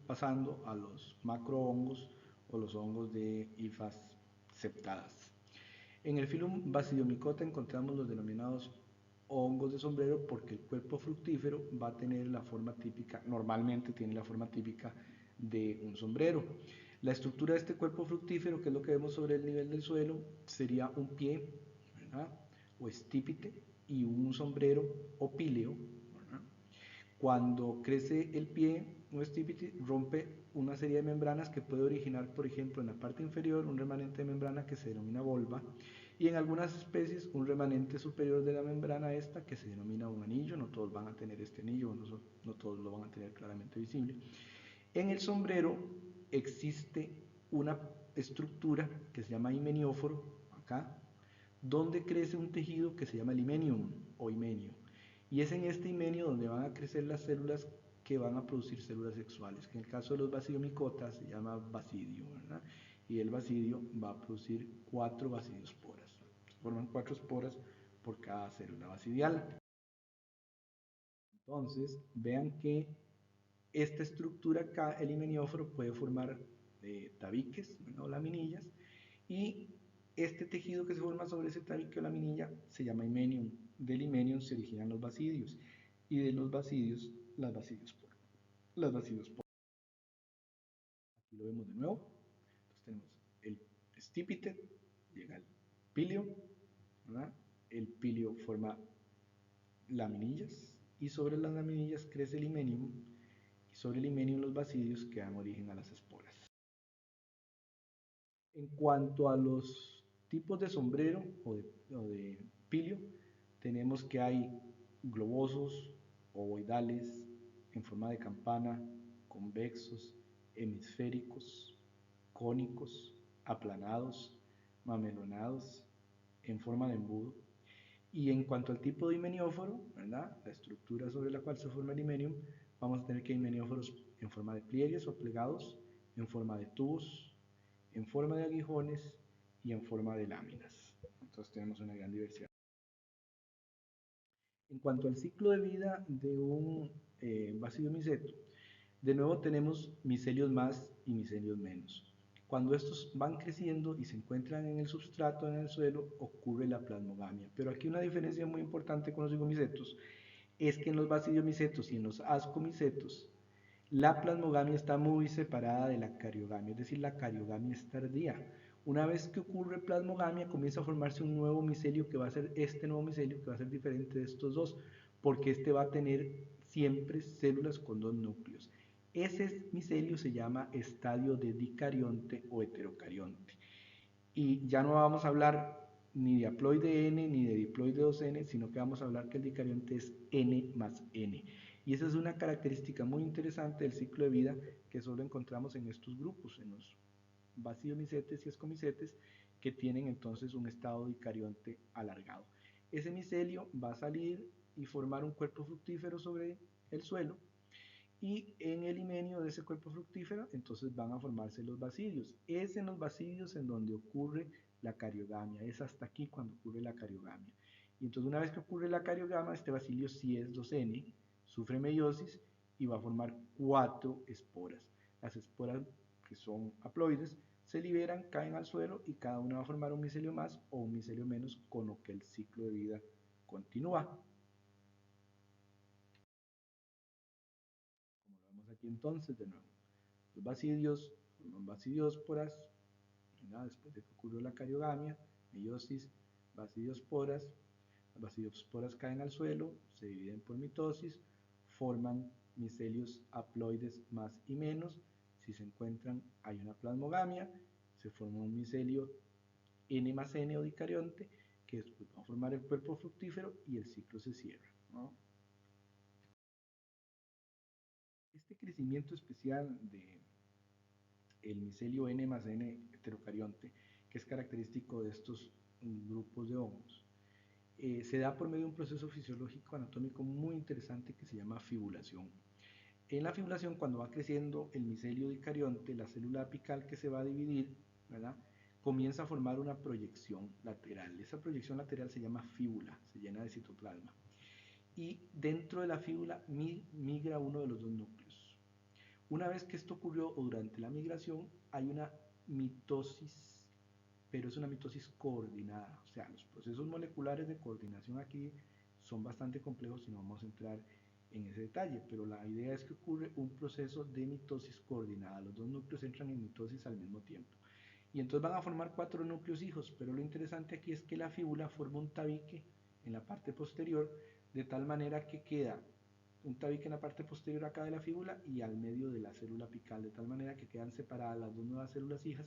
Speaker 1: pasando a los macrohongos o los hongos de hifas septadas. En el filum Basidiomycota encontramos los denominados hongos de sombrero porque el cuerpo fructífero va a tener la forma típica, normalmente tiene la forma típica de un sombrero. La estructura de este cuerpo fructífero, que es lo que vemos sobre el nivel del suelo, sería un pie, ¿verdad? O estípite, y un sombrero o píleo. Cuando crece el pie o estípite, rompe una serie de membranas que puede originar, por ejemplo, en la parte inferior un remanente de membrana que se denomina volva, y en algunas especies un remanente superior de la membrana esta que se denomina un anillo. No todos van a tener este anillo, no todos lo van a tener claramente visible. En el sombrero existe una estructura que se llama himenióforo, acá, donde crece un tejido que se llama el himenium o himenio. Y es en este himenio donde van a crecer las células que van a producir células sexuales, que en el caso de los basidiomicotas se llama basidio, ¿verdad? Y el basidio va a producir 4 basidiosporas. Se forman 4 esporas por cada célula basidial. Entonces, vean que esta estructura acá, el himenióforo, puede formar tabiques, ¿no? O laminillas, y este tejido que se forma sobre ese tabique o laminilla se llama himenium. Del himenium se originan los basidios, y de los basidios, las basidiosporas. Aquí lo vemos de nuevo. Entonces tenemos el estípite, llega el píleo, ¿verdad? El píleo forma laminillas, y sobre las laminillas crece el himenium, y sobre el himenium los basidios que dan origen a las esporas. En cuanto a los tipos de sombrero o de píleo, tenemos que hay globosos, ovoidales, en forma de campana, convexos, hemisféricos, cónicos, aplanados, mamelonados, en forma de embudo. Y en cuanto al tipo de himenióforo, ¿verdad? La estructura sobre la cual se forma el himenium, vamos a tener que himenióforos en forma de pliegues o plegados, en forma de tubos, en forma de aguijones y en forma de láminas. Entonces tenemos una gran diversidad. En cuanto al ciclo de vida de un basidiomyceto, de nuevo tenemos micelios más y micelios menos. Cuando estos van creciendo y se encuentran en el substrato, en el suelo, ocurre la plasmogamia. Pero aquí una diferencia muy importante con los zigomicetos es que en los basidiomycetos y en los ascomicetos la plasmogamia está muy separada de la cariogamia, es decir, la cariogamia es tardía. Una vez que ocurre plasmogamia, comienza a formarse un nuevo micelio que va a ser este nuevo micelio que va a ser diferente de estos dos, porque este va a tener siempre células con dos núcleos. Ese micelio se llama estadio de dicarionte o heterocarionte. Y ya no vamos a hablar ni de haploide N ni de diploide 2N, sino que vamos a hablar que el dicarionte es N más N. Y esa es una característica muy interesante del ciclo de vida que solo encontramos en estos grupos, en los basidiomycetes y ascomicetes, que tienen entonces un estado dicarionte alargado. Ese micelio va a salir y formar un cuerpo fructífero sobre el suelo, y en el himenio de ese cuerpo fructífero entonces van a formarse los basidios. Es en los basidios en donde ocurre la cariogamia, es hasta aquí cuando ocurre la cariogamia. Y entonces una vez que ocurre la cariogamia, este basilio sí es 2N, sufre meiosis y va a formar 4 esporas. Las esporas, que son haploides, se liberan, caen al suelo y cada una va a formar un micelio más o un micelio menos, con lo que el ciclo de vida continúa. Aquí entonces, de nuevo, los basidios forman basidiósporas, ¿verdad? Después de que ocurrió la cariogamia, meiosis, basidiosporas. Las basidiosporas caen al suelo, se dividen por mitosis, forman micelios haploides más y menos. Si se encuentran, hay una plasmogamia, se forma un micelio N más N o dicarionte, que después va a formar el cuerpo fructífero y el ciclo se cierra, ¿no? Este crecimiento especial del micelio N más N heterocarionte, que es característico de estos grupos de hongos, se da por medio de un proceso fisiológico anatómico muy interesante que se llama fibulación. En la fibulación, cuando va creciendo el micelio de carionte, la célula apical que se va a dividir, ¿verdad?, comienza a formar una proyección lateral. Esa proyección lateral se llama fíbula, se llena de citoplasma. Y dentro de la fíbula migra uno de los dos núcleos. Una vez que esto ocurrió o durante la migración, hay una mitosis, pero es una mitosis coordinada. O sea, los procesos moleculares de coordinación aquí son bastante complejos y no vamos a entrar en ese detalle, pero la idea es que ocurre un proceso de mitosis coordinada. Los dos núcleos entran en mitosis al mismo tiempo. Y entonces van a formar 4 núcleos hijos, pero lo interesante aquí es que la fíbula forma un tabique en la parte posterior, de tal manera que queda un tabique en la parte posterior acá de la fíbula y al medio de la célula apical, de tal manera que quedan separadas las dos nuevas células hijas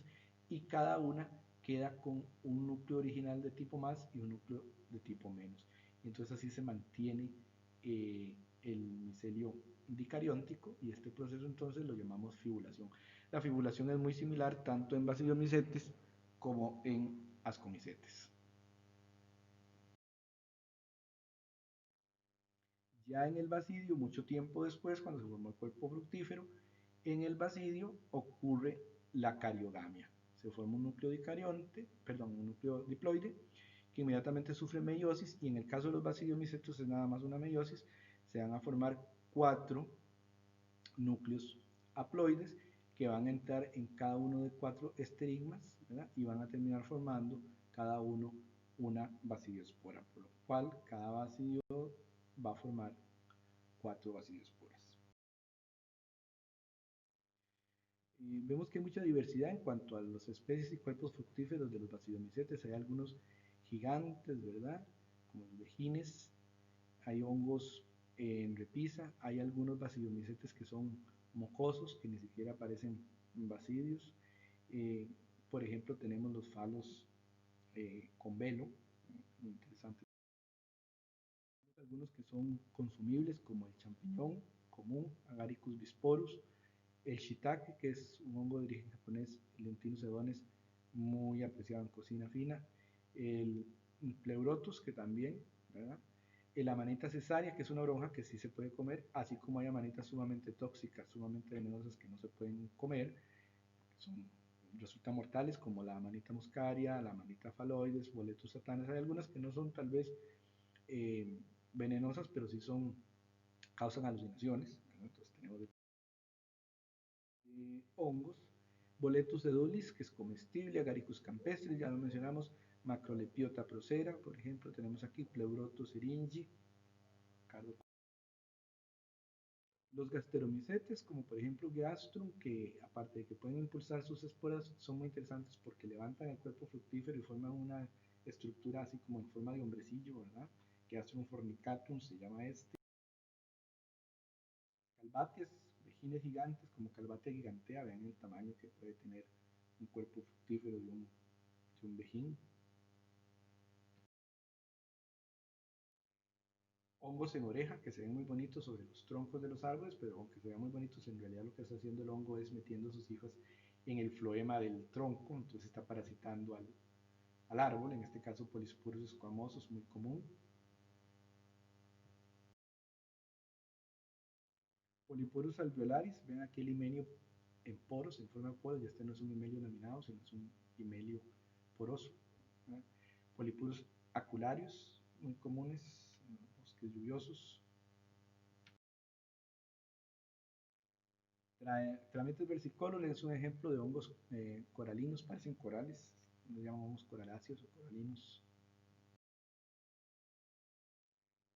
Speaker 1: y cada una queda con un núcleo original de tipo más y un núcleo de tipo menos. Entonces así se mantiene el micelio dicarióntico y este proceso entonces lo llamamos fibulación. La fibulación es muy similar tanto en Basidiomycetes como en Ascomycetes. Ya en el basidio, mucho tiempo después, cuando se formó el cuerpo fructífero, en el basidio ocurre la cariogamia. Se forma un núcleo dicarionte, perdón, un núcleo diploide, que inmediatamente sufre meiosis, y en el caso de los basidiomycetos es nada más una meiosis, se van a formar 4 núcleos haploides que van a entrar en cada uno de 4 esterigmas, ¿verdad?, y van a terminar formando cada uno una basidiospora, por lo cual cada basidio va a formar 4 basidiosporas. Vemos que hay mucha diversidad en cuanto a las especies y cuerpos fructíferos de los basidiomycetes. Hay algunos gigantes, ¿verdad?, como los vejines. Hay hongos en repisa. Hay algunos basidiomycetes que son mocosos, que ni siquiera parecen basidios. Por ejemplo, tenemos los falos con velo, muy interesante. Algunos que son consumibles, como el champiñón común, Agaricus bisporus, el shiitake, que es un hongo de origen japonés, Lentinus edones, muy apreciado en cocina fina, el pleurotus, que también, ¿verdad?, el amanita cesárea, que es una bronja que sí se puede comer, así como hay amanitas sumamente tóxicas, sumamente venenosas que no se pueden comer, que resultan mortales, como la amanita muscaria, la amanita faloides, boletus satanas. Hay algunas que no son tal vez venenosas, pero sí causan alucinaciones, ¿verdad? Entonces tenemos hongos, Boletus edulis, que es comestible, Agaricus campestris, ya lo mencionamos, Macrolepiota procera, por ejemplo, tenemos aquí Pleurotus syringae, Cardo. Los gasteromycetes, como por ejemplo Geastrum, que aparte de que pueden impulsar sus esporas, son muy interesantes porque levantan el cuerpo fructífero y forman una estructura así como en forma de hombrecillo, ¿verdad? Geastrum fornicatum se llama este. Calbates, vejines gigantes, como Calbate gigantea, vean el tamaño que puede tener un cuerpo fructífero de un vejín. Hongos en oreja, que se ven muy bonitos sobre los troncos de los árboles, pero aunque se vean muy bonitos, en realidad lo que está haciendo el hongo es metiendo sus hijas en el floema del tronco, entonces está parasitando al árbol, en este caso Polysporus squamosus, muy común. Polyporus alveolaris, ven aquí el himenio en poros, en forma de poros, y este no es un himelio laminado, sino es un himelio poroso. ¿Verdad? Polyporus acularius, muy comunes en los bosques lluviosos. Trametes versicolor es un ejemplo de hongos coralinos, parecen corales, los llamamos coraláceos o coralinos.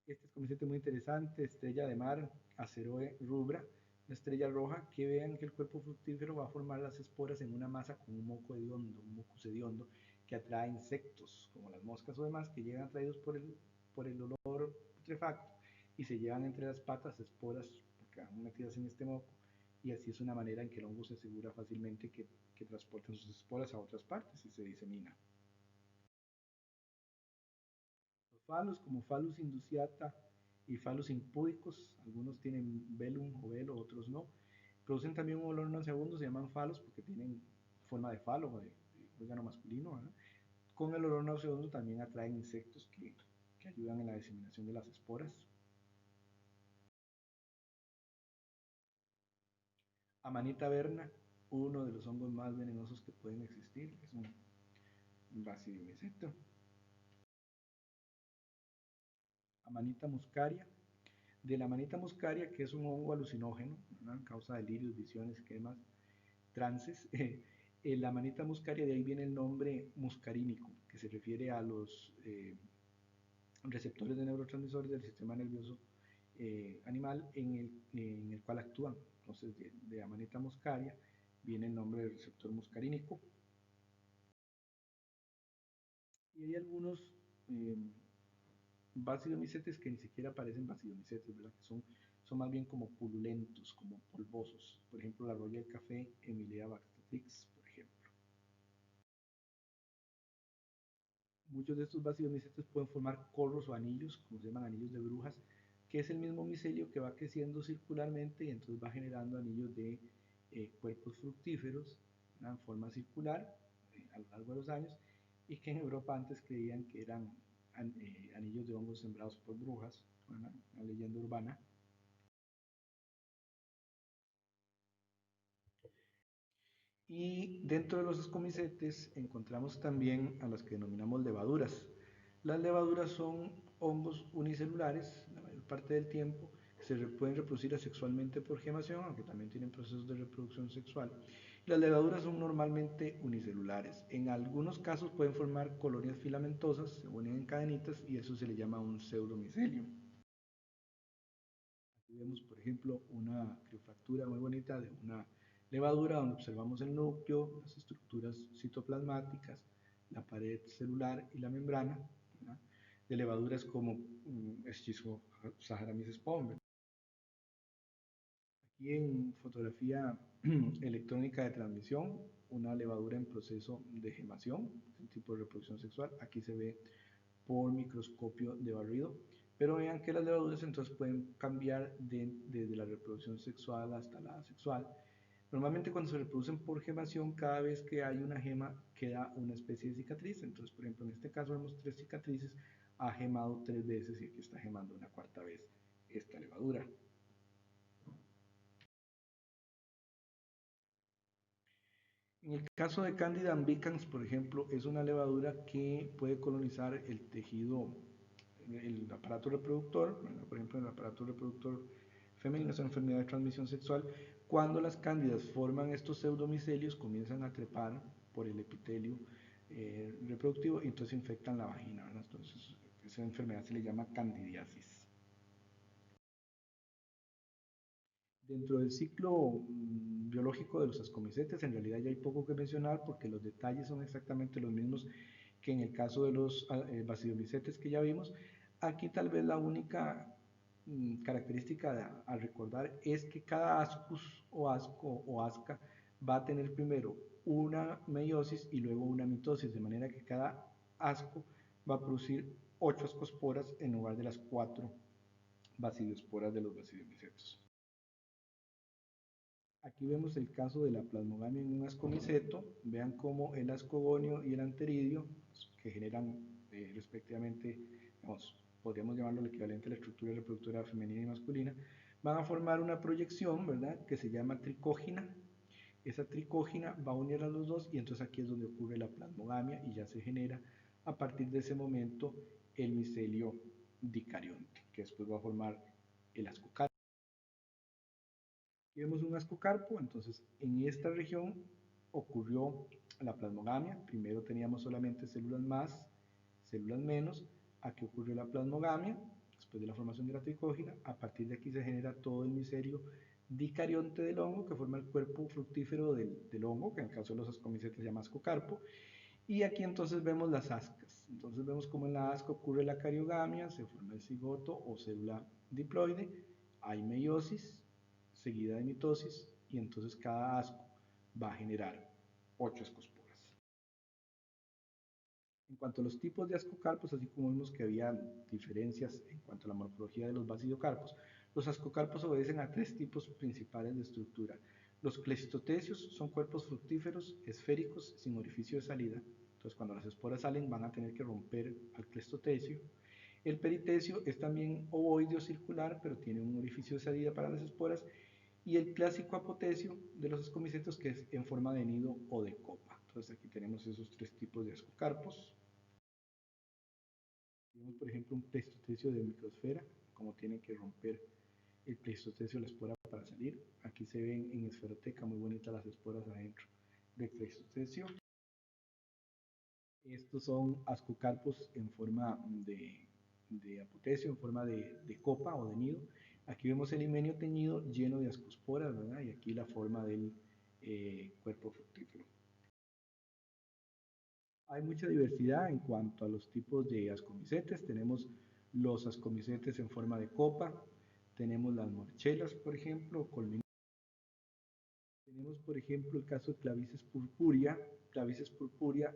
Speaker 1: Este es comicete muy interesante, estrella de mar, Aceroe rubra, una estrella roja, que vean que el cuerpo fructífero va a formar las esporas en una masa con un moco hediondo, un mucus hediondo, que atrae insectos, como las moscas o demás, que llegan atraídos por el olor putrefacto y se llevan entre las patas esporas, porque van metidas en este moco, y así es una manera en que el hongo se asegura fácilmente que transporten sus esporas a otras partes y se disemina. Los falos, como Phallus induciata y Phallus impudicus, algunos tienen velum o velo, otros no, producen también un olor nauseabundo, se llaman falos porque tienen forma de falo, de órgano masculino, ¿verdad? Con el olor nauseoso también atraen insectos que ayudan en la diseminación de las esporas. Amanita verna, uno de los hongos más venenosos que pueden existir, es un basidiomyceto. Amanita muscaria. De la Amanita muscaria, que es un hongo alucinógeno, ¿no? Causa delirios, visiones, esquemas, trances. La Amanita muscaria, de ahí viene el nombre muscarínico, que se refiere a los receptores de neurotransmisores del sistema nervioso animal en el cual actúan. Entonces, de Amanita muscaria viene el nombre del receptor muscarínico. Y hay algunos basidiomycetes que ni siquiera parecen basidiomycetes, ¿verdad? Que son más bien como pululentos, como polvosos. Por ejemplo, la roya del café, Emilia Bactetrix, por ejemplo. Muchos de estos basidiomycetes pueden formar corros o anillos, como se llaman anillos de brujas, que es el mismo micelio que va creciendo circularmente y entonces va generando anillos de cuerpos fructíferos, en forma circular a lo largo de los años, y que en Europa antes creían que eran anillos de hongos sembrados por brujas, una leyenda urbana. Y dentro de los escomicetes encontramos también a las que denominamos levaduras. Las levaduras son hongos unicelulares, la mayor parte del tiempo, que se pueden reproducir asexualmente por gemación, aunque también tienen procesos de reproducción sexual. Las levaduras son normalmente unicelulares. En algunos casos pueden formar colonias filamentosas, se unen en cadenitas y eso se le llama un pseudomicelio. Aquí vemos, por ejemplo, una criofractura muy bonita de una levadura donde observamos el núcleo, las estructuras citoplasmáticas, la pared celular y la membrana, ¿verdad? De levaduras como Schizosaccharomyces spon. Aquí en fotografía electrónica de transmisión, una levadura en proceso de gemación, un tipo de reproducción sexual. Aquí se ve por microscopio de barrido. Pero vean que las levaduras entonces pueden cambiar desde la reproducción sexual hasta la asexual. Normalmente cuando se reproducen por gemación, cada vez que hay una gema queda una especie de cicatriz. Entonces, por ejemplo, en este caso vemos 3 cicatrices, ha gemado 3 veces y aquí está gemando una 4ª vez esta levadura. En el caso de Candida albicans, por ejemplo, es una levadura que puede colonizar el tejido, el aparato reproductor, por ejemplo, el aparato reproductor femenino, es una enfermedad de transmisión sexual. Cuando las cándidas forman estos pseudomicelios, comienzan a trepar por el epitelio reproductivo y entonces infectan la vagina, ¿verdad? Entonces, esa enfermedad se le llama candidiasis. Dentro del ciclo biológico de los ascomicetes, en realidad ya hay poco que mencionar porque los detalles son exactamente los mismos que en el caso de los basidiomycetes que ya vimos. Aquí tal vez la única característica a recordar es que cada ascus o asco o asca va a tener primero una meiosis y luego una mitosis, de manera que cada asco va a producir 8 ascosporas en lugar de las 4 basidiosporas de los basidiomycetos. Aquí vemos el caso de la plasmogamia en un ascomiceto. Vean cómo el ascogonio y el anteridio, que generan respectivamente, podríamos llamarlo el equivalente a la estructura reproductora femenina y masculina, van a formar una proyección, ¿verdad?, que se llama tricógina. Esa tricógina va a unir a los dos y entonces aquí es donde ocurre la plasmogamia y ya se genera a partir de ese momento el micelio dicarionte, que después va a formar el ascocarpo. Aquí vemos un ascocarpo, entonces en esta región ocurrió la plasmogamia. Primero teníamos solamente células más, células menos. Aquí ocurrió la plasmogamia, después de la formación de la tricógina. A partir de aquí se genera todo el micelio dicarionte del hongo, que forma el cuerpo fructífero del hongo, que en el caso de los ascomicetes se llama ascocarpo. Y aquí entonces vemos las ascas. Entonces vemos cómo en la asca ocurre la cariogamia, se forma el cigoto o célula diploide, hay meiosis, seguida de mitosis, y entonces cada asco va a generar 8 ascosporas. En cuanto a los tipos de ascocarpos, así como vimos que había diferencias en cuanto a la morfología de los basidiocarpos, los ascocarpos obedecen a 3 tipos principales de estructura. Los clesitotecios son cuerpos fructíferos esféricos sin orificio de salida. Entonces, cuando las esporas salen, van a tener que romper al clestotecio. El peritecio es también ovoide o circular, pero tiene un orificio de salida para las esporas. Y el clásico apotecio de los ascomicetos, que es en forma de nido o de copa. Entonces, aquí tenemos esos tres tipos de ascocarpos. Tenemos, por ejemplo, un pleistotecio de microsfera, como tiene que romper el pleistotecio de la espora para salir. Aquí se ven en esferoteca muy bonitas las esporas adentro del pleistotecio. Estos son ascocarpos en forma de apotecio, en forma de copa o de nido. Aquí vemos el himenio teñido lleno de ascosporas, ¿verdad? Y aquí la forma del cuerpo fructífero. Hay mucha diversidad en cuanto a los tipos de ascomicetes. Tenemos los ascomicetes en forma de copa, tenemos las morchelas, por ejemplo, colmenares. Tenemos, por ejemplo, el caso de Clavices purpurea. Clavices purpurea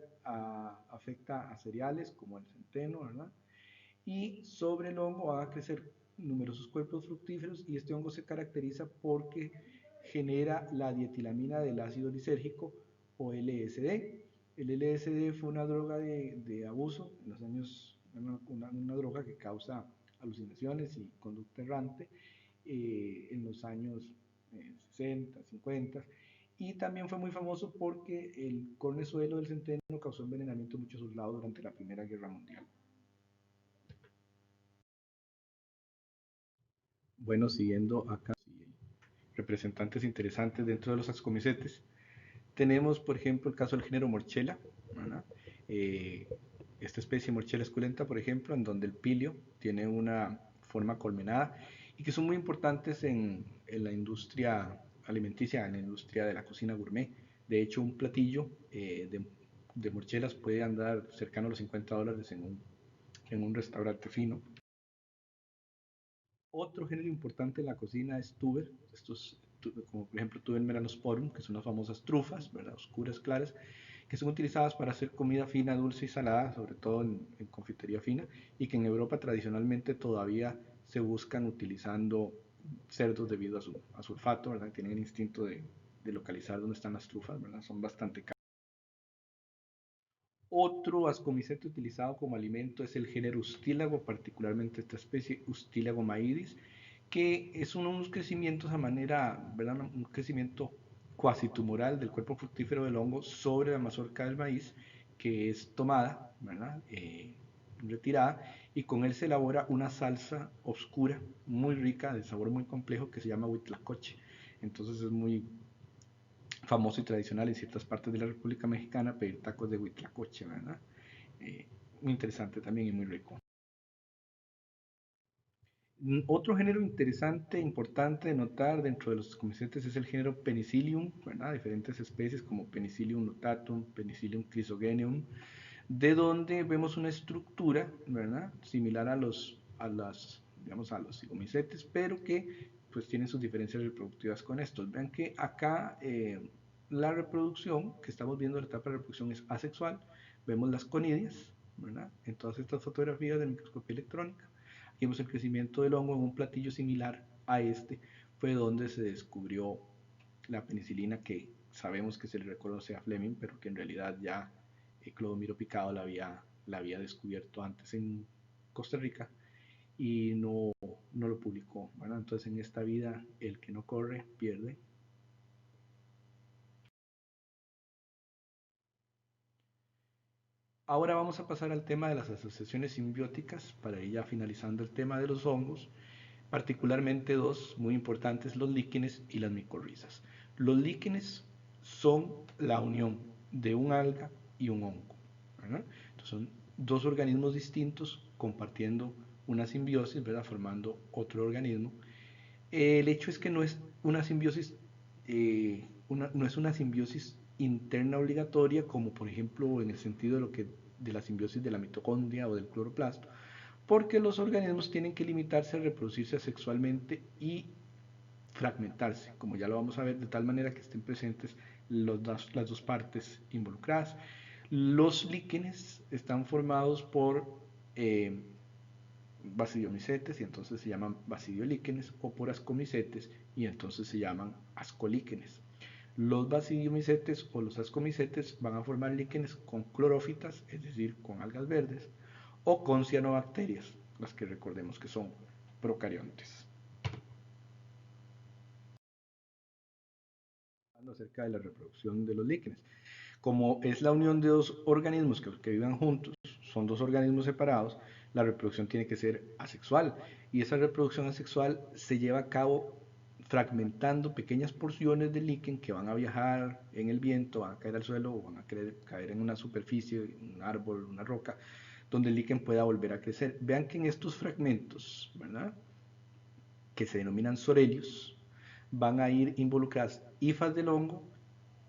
Speaker 1: afecta a cereales como el centeno, ¿verdad? Y sobre el hongo van a crecer numerosos cuerpos fructíferos y este hongo se caracteriza porque genera la dietilamina del ácido lisérgico o LSD. El LSD fue una droga de abuso en los años, una droga que causa alucinaciones y conducta errante en los años 60, 50, y también fue muy famoso porque el cornezuelo del centeno causó envenenamiento de muchos soldados durante la Primera Guerra Mundial. Bueno, siguiendo acá, representantes interesantes dentro de los ascomicetes, tenemos, por ejemplo, el caso del género Morchella, ¿verdad? Esta especie Morchella esculenta, por ejemplo, en donde el pilio tiene una forma colmenada y que son muy importantes en la industria alimenticia, en la industria de la cocina gourmet. De hecho, un platillo de morchelas puede andar cercano a los $50 en un restaurante fino. Otro género importante en la cocina es tuber, estos, como por ejemplo tuber melanosporum, que son las famosas trufas, ¿verdad? Oscuras, claras, que son utilizadas para hacer comida fina, dulce y salada, sobre todo en confitería fina, y que en Europa tradicionalmente todavía se buscan utilizando cerdos debido a su olfato, ¿verdad? Tienen el instinto de localizar dónde están las trufas, ¿verdad? Son bastante caras. Otro ascomiceto utilizado como alimento es el género Ustílago, particularmente esta especie Ustílago maidis, que es unos crecimientos a manera, ¿verdad? Un crecimiento cuasi tumoral del cuerpo fructífero del hongo sobre la mazorca del maíz, que es tomada, ¿verdad? Retirada, y con él se elabora una salsa oscura, muy rica, de sabor muy complejo, que se llama huitlacoche. Entonces es muy famoso y tradicional en ciertas partes de la República Mexicana pedir tacos de huitlacoche, ¿verdad? Muy interesante también y muy rico. Otro género interesante, importante de notar dentro de los ascomicetes es el género Penicillium, ¿verdad? Diferentes especies como Penicillium notatum, Penicillium chrysogenium, de donde vemos una estructura, ¿verdad? Similar digamos, a los cigomicetes, pero que pues tienen sus diferencias reproductivas con estos. Vean que acá la reproducción que estamos viendo, la etapa de reproducción es asexual, vemos las conidias, ¿verdad? En todas estas fotografías de microscopía electrónica. Aquí vemos el crecimiento del hongo en un platillo similar a este, fue donde se descubrió la penicilina que sabemos que se le reconoce a Fleming, pero que en realidad ya Clodomiro Picado la había descubierto antes en Costa Rica y no lo publicó, ¿verdad? Entonces en esta vida el que no corre pierde. Ahora vamos a pasar al tema de las asociaciones simbióticas para ir ya finalizando el tema de los hongos, particularmente dos muy importantes, los líquenes y las micorrizas. Los líquenes son la unión de un alga y un hongo, ¿verdad? Entonces son dos organismos distintos compartiendo una simbiosis, ¿verdad? Formando otro organismo. El hecho es que no es una simbiosis, no es una simbiosis interna obligatoria, como por ejemplo en el sentido de la simbiosis de la mitocondria o del cloroplasto, porque los organismos tienen que limitarse a reproducirse sexualmente y fragmentarse, como ya lo vamos a ver, de tal manera que estén presentes las dos partes involucradas. Los líquenes están formados por basidiomicetes y entonces se llaman basidiolíquenes, o por ascomicetes y entonces se llaman ascolíquenes. Los basidiomycetes o los ascomycetes van a formar líquenes con clorófitas, es decir, con algas verdes, o con cianobacterias, las que recordemos que son procariontes. Acerca de la reproducción de los líquenes. Como es la unión de dos organismos que vivan juntos, son dos organismos separados, la reproducción tiene que ser asexual. Y esa reproducción asexual se lleva a cabo fragmentando pequeñas porciones de líquen que van a viajar en el viento, van a caer al suelo o van a caer en una superficie, un árbol, una roca, donde el líquen pueda volver a crecer. Vean que en estos fragmentos, ¿verdad?, que se denominan sorelios, van a ir involucradas hifas del hongo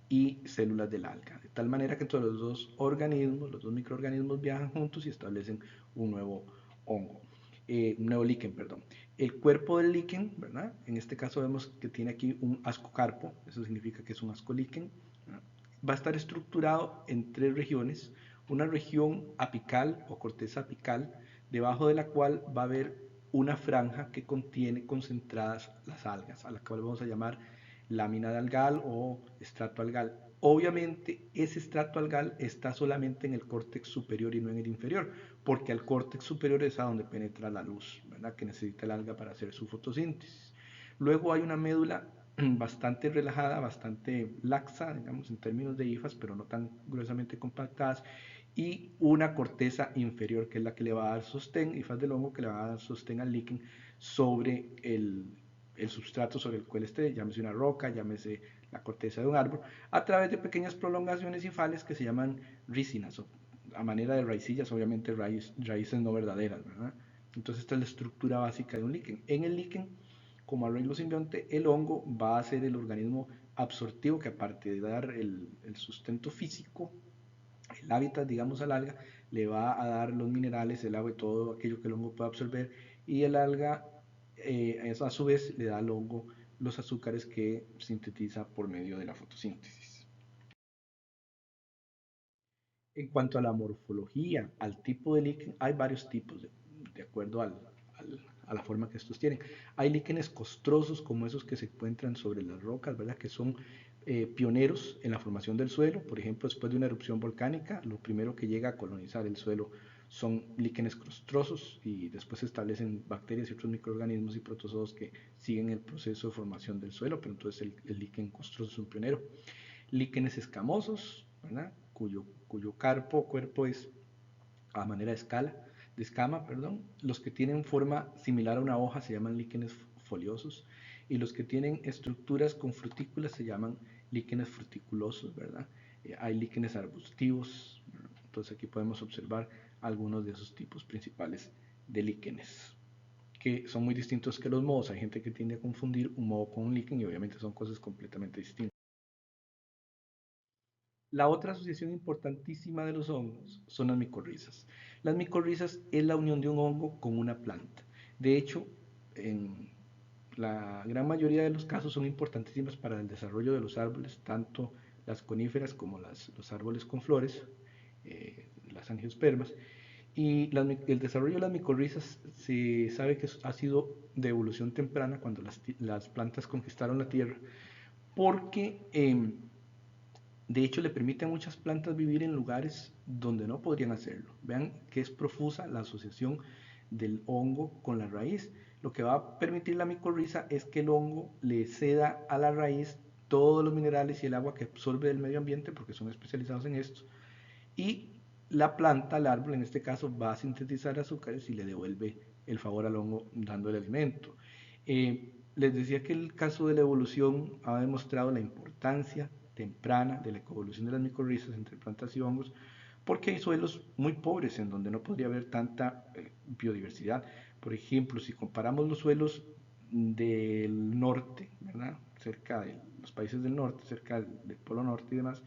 Speaker 1: y células del alga, de tal manera que entre los dos organismos, los dos microorganismos viajan juntos y establecen un nuevo hongo, un nuevo líquen, perdón. El cuerpo del líquen, ¿verdad? En este caso vemos que tiene aquí un ascocarpo, eso significa que es un ascolíquen, ¿verdad? Va a estar estructurado en tres regiones, una región apical o corteza apical, debajo de la cual va a haber una franja que contiene concentradas las algas, a la cual vamos a llamar lámina de algal o estrato algal. Obviamente ese estrato algal está solamente en el córtex superior y no en el inferior, porque al córtex superior es a donde penetra la luz, ¿verdad?, que necesita el alga para hacer su fotosíntesis. Luego hay una médula bastante relajada, bastante laxa, digamos, en términos de hifas, pero no tan gruesamente compactadas, y una corteza inferior, que es la que le va a dar sostén, hifas del hongo, que le va a dar sostén al líquen sobre el substrato sobre el cual esté, llámese una roca, llámese la corteza de un árbol, a través de pequeñas prolongaciones hifales que se llaman ricinas, a manera de raicillas, obviamente raíces no verdaderas, ¿verdad? Entonces esta es la estructura básica de un líquen. En el líquen, como arreglo simbionte, el hongo va a ser el organismo absortivo que, aparte de dar el sustento físico, el hábitat, digamos, al alga, le va a dar los minerales, el agua y todo aquello que el hongo puede absorber, y el alga a su vez le da al hongo los azúcares que sintetiza por medio de la fotosíntesis. En cuanto a la morfología, al tipo de líquen, hay varios tipos de acuerdo a la forma que estos tienen. Hay líquenes costrosos como esos que se encuentran sobre las rocas, ¿verdad?, que son pioneros en la formación del suelo. Por ejemplo, después de una erupción volcánica, lo primero que llega a colonizar el suelo son líquenes costrosos, y después se establecen bacterias y otros microorganismos y protozoos que siguen el proceso de formación del suelo, pero entonces el líquen costroso es un pionero. Líquenes escamosos, ¿verdad?, cuyo cuerpo es a manera de escama, perdón. Los que tienen forma similar a una hoja se llaman líquenes foliosos, y los que tienen estructuras con frutículas se llaman líquenes fruticulosos, ¿verdad? Hay líquenes arbustivos, ¿verdad? Entonces aquí podemos observar algunos de esos tipos principales de líquenes, que son muy distintos que los mohos. Hay gente que tiende a confundir un moho con un líquen y obviamente son cosas completamente distintas. La otra asociación importantísima de los hongos son las micorrizas. Las micorrizas es la unión de un hongo con una planta. De hecho, en la gran mayoría de los casos son importantísimas para el desarrollo de los árboles, tanto las coníferas como los árboles con flores, las angiospermas. Y el desarrollo de las micorrizas se sabe que ha sido de evolución temprana, cuando las plantas conquistaron la tierra, porque de hecho le permite a muchas plantas vivir en lugares donde no podrían hacerlo. Vean que es profusa la asociación del hongo con la raíz. Lo que va a permitir la micorriza es que el hongo le ceda a la raíz todos los minerales y el agua que absorbe del medio ambiente, porque son especializados en esto, y la planta, el árbol en este caso, va a sintetizar azúcares y le devuelve el favor al hongo dando el alimento. Les decía que el caso de la evolución ha demostrado la importancia temprana de la coevolución de las micorrizas entre plantas y hongos, porque hay suelos muy pobres en donde no podría haber tanta biodiversidad. Por ejemplo, si comparamos los suelos del norte, ¿verdad?, cerca de los países del norte, cerca del Polo Norte y demás,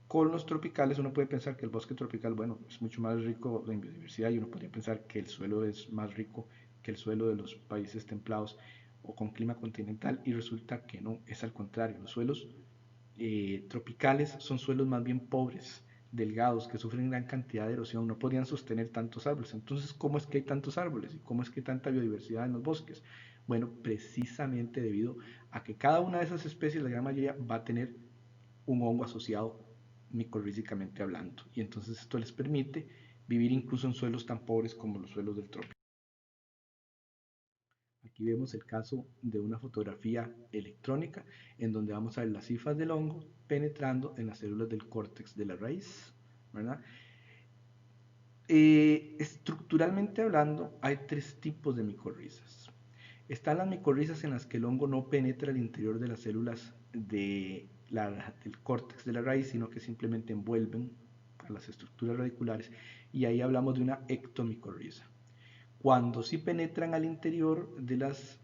Speaker 1: con los tropicales, uno puede pensar que el bosque tropical, bueno, es mucho más rico en biodiversidad, y uno podría pensar que el suelo es más rico que el suelo de los países templados o con clima continental, y resulta que no, es al contrario. Los suelos tropicales son suelos más bien pobres, delgados, que sufren gran cantidad de erosión, no podrían sostener tantos árboles. Entonces, ¿cómo es que hay tantos árboles y cómo es que hay tanta biodiversidad en los bosques? Bueno, precisamente debido a que cada una de esas especies, la gran mayoría, va a tener un hongo asociado micorrízicamente hablando. Y entonces esto les permite vivir incluso en suelos tan pobres como los suelos del trópico. Aquí vemos el caso de una fotografía electrónica en donde vamos a ver las cifras del hongo penetrando en las células del córtex de la raíz, ¿verdad? Estructuralmente hablando, hay tres tipos de micorrizas. Están las micorrizas en las que el hongo no penetra al interior de las células del córtex de la raíz, sino que simplemente envuelven a las estructuras radiculares, y ahí hablamos de una ectomicorriza. Cuando sí penetran al interior de las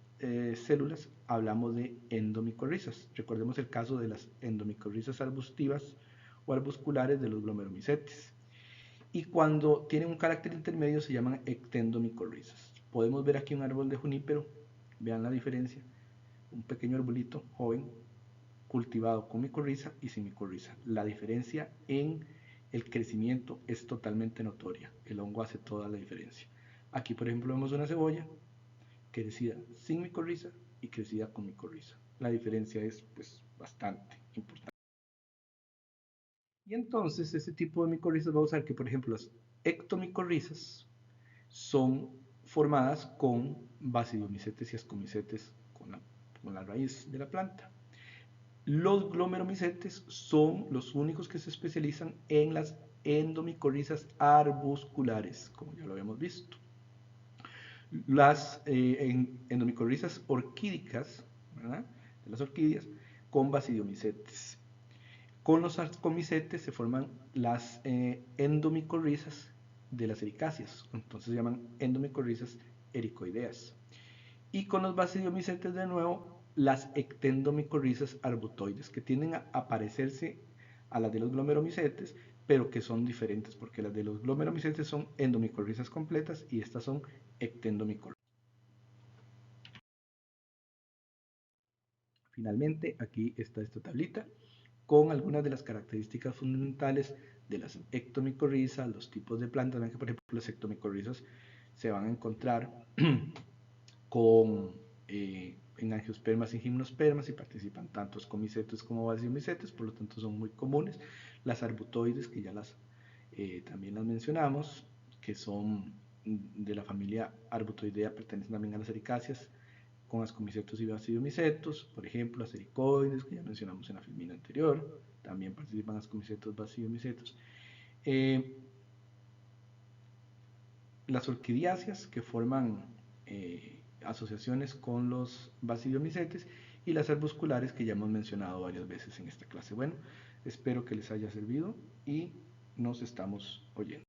Speaker 1: células, hablamos de endomicorrizas. Recordemos el caso de las endomicorrizas arbustivas o arbusculares de los glomerumicetes. Y cuando tienen un carácter intermedio se llaman ectendomicorrizas. Podemos ver aquí un árbol de junípero, vean la diferencia, un pequeño arbolito joven cultivado con micorriza y sin micorriza. La diferencia en el crecimiento es totalmente notoria, el hongo hace toda la diferencia. Aquí por ejemplo vemos una cebolla crecida sin micorriza y crecida con micorriza. La diferencia es pues bastante importante. Y entonces este tipo de micorrizas vamos a ver que por ejemplo las ectomicorrizas son formadas con basidiomicetes y ascomicetes con la raíz de la planta. Los glomerumicetes son los únicos que se especializan en las endomicorrizas arbusculares, como ya lo habíamos visto. Las endomicorrizas orquídicas, ¿verdad?, de las orquídeas, con basidiomicetes. Con los ascomicetes se forman las endomicorrizas de las ericáceas, entonces se llaman endomicorrizas ericoideas. Y con los basidiomicetes de nuevo, las ectendomicorrizas arbutoides, que tienden a parecerse a las de los glomerumicetes, pero que son diferentes, porque las de los glomerumicetes son endomicorrizas completas y estas son ectendomicorrizas. Finalmente, aquí está esta tablita con algunas de las características fundamentales de las ectomicorrizas, los tipos de plantas. Ven que, por ejemplo, las ectomicorrizas se van a encontrar en angiospermas y gimnospermas y participan tanto ascomicetes como basidiomicetes, por lo tanto son muy comunes. Las arbutoides, que ya también las mencionamos, que son de la familia Arbutoidea, pertenecen también a las ericáceas, con ascomicetos y basidiomicetos, por ejemplo, las ericoides, que ya mencionamos en la filmina anterior, también participan ascomicetos, basidiomicetos. Las orquidiáceas, que forman asociaciones con los basidiomicetes, y las arbusculares, que ya hemos mencionado varias veces en esta clase. Bueno, espero que les haya servido y nos estamos oyendo.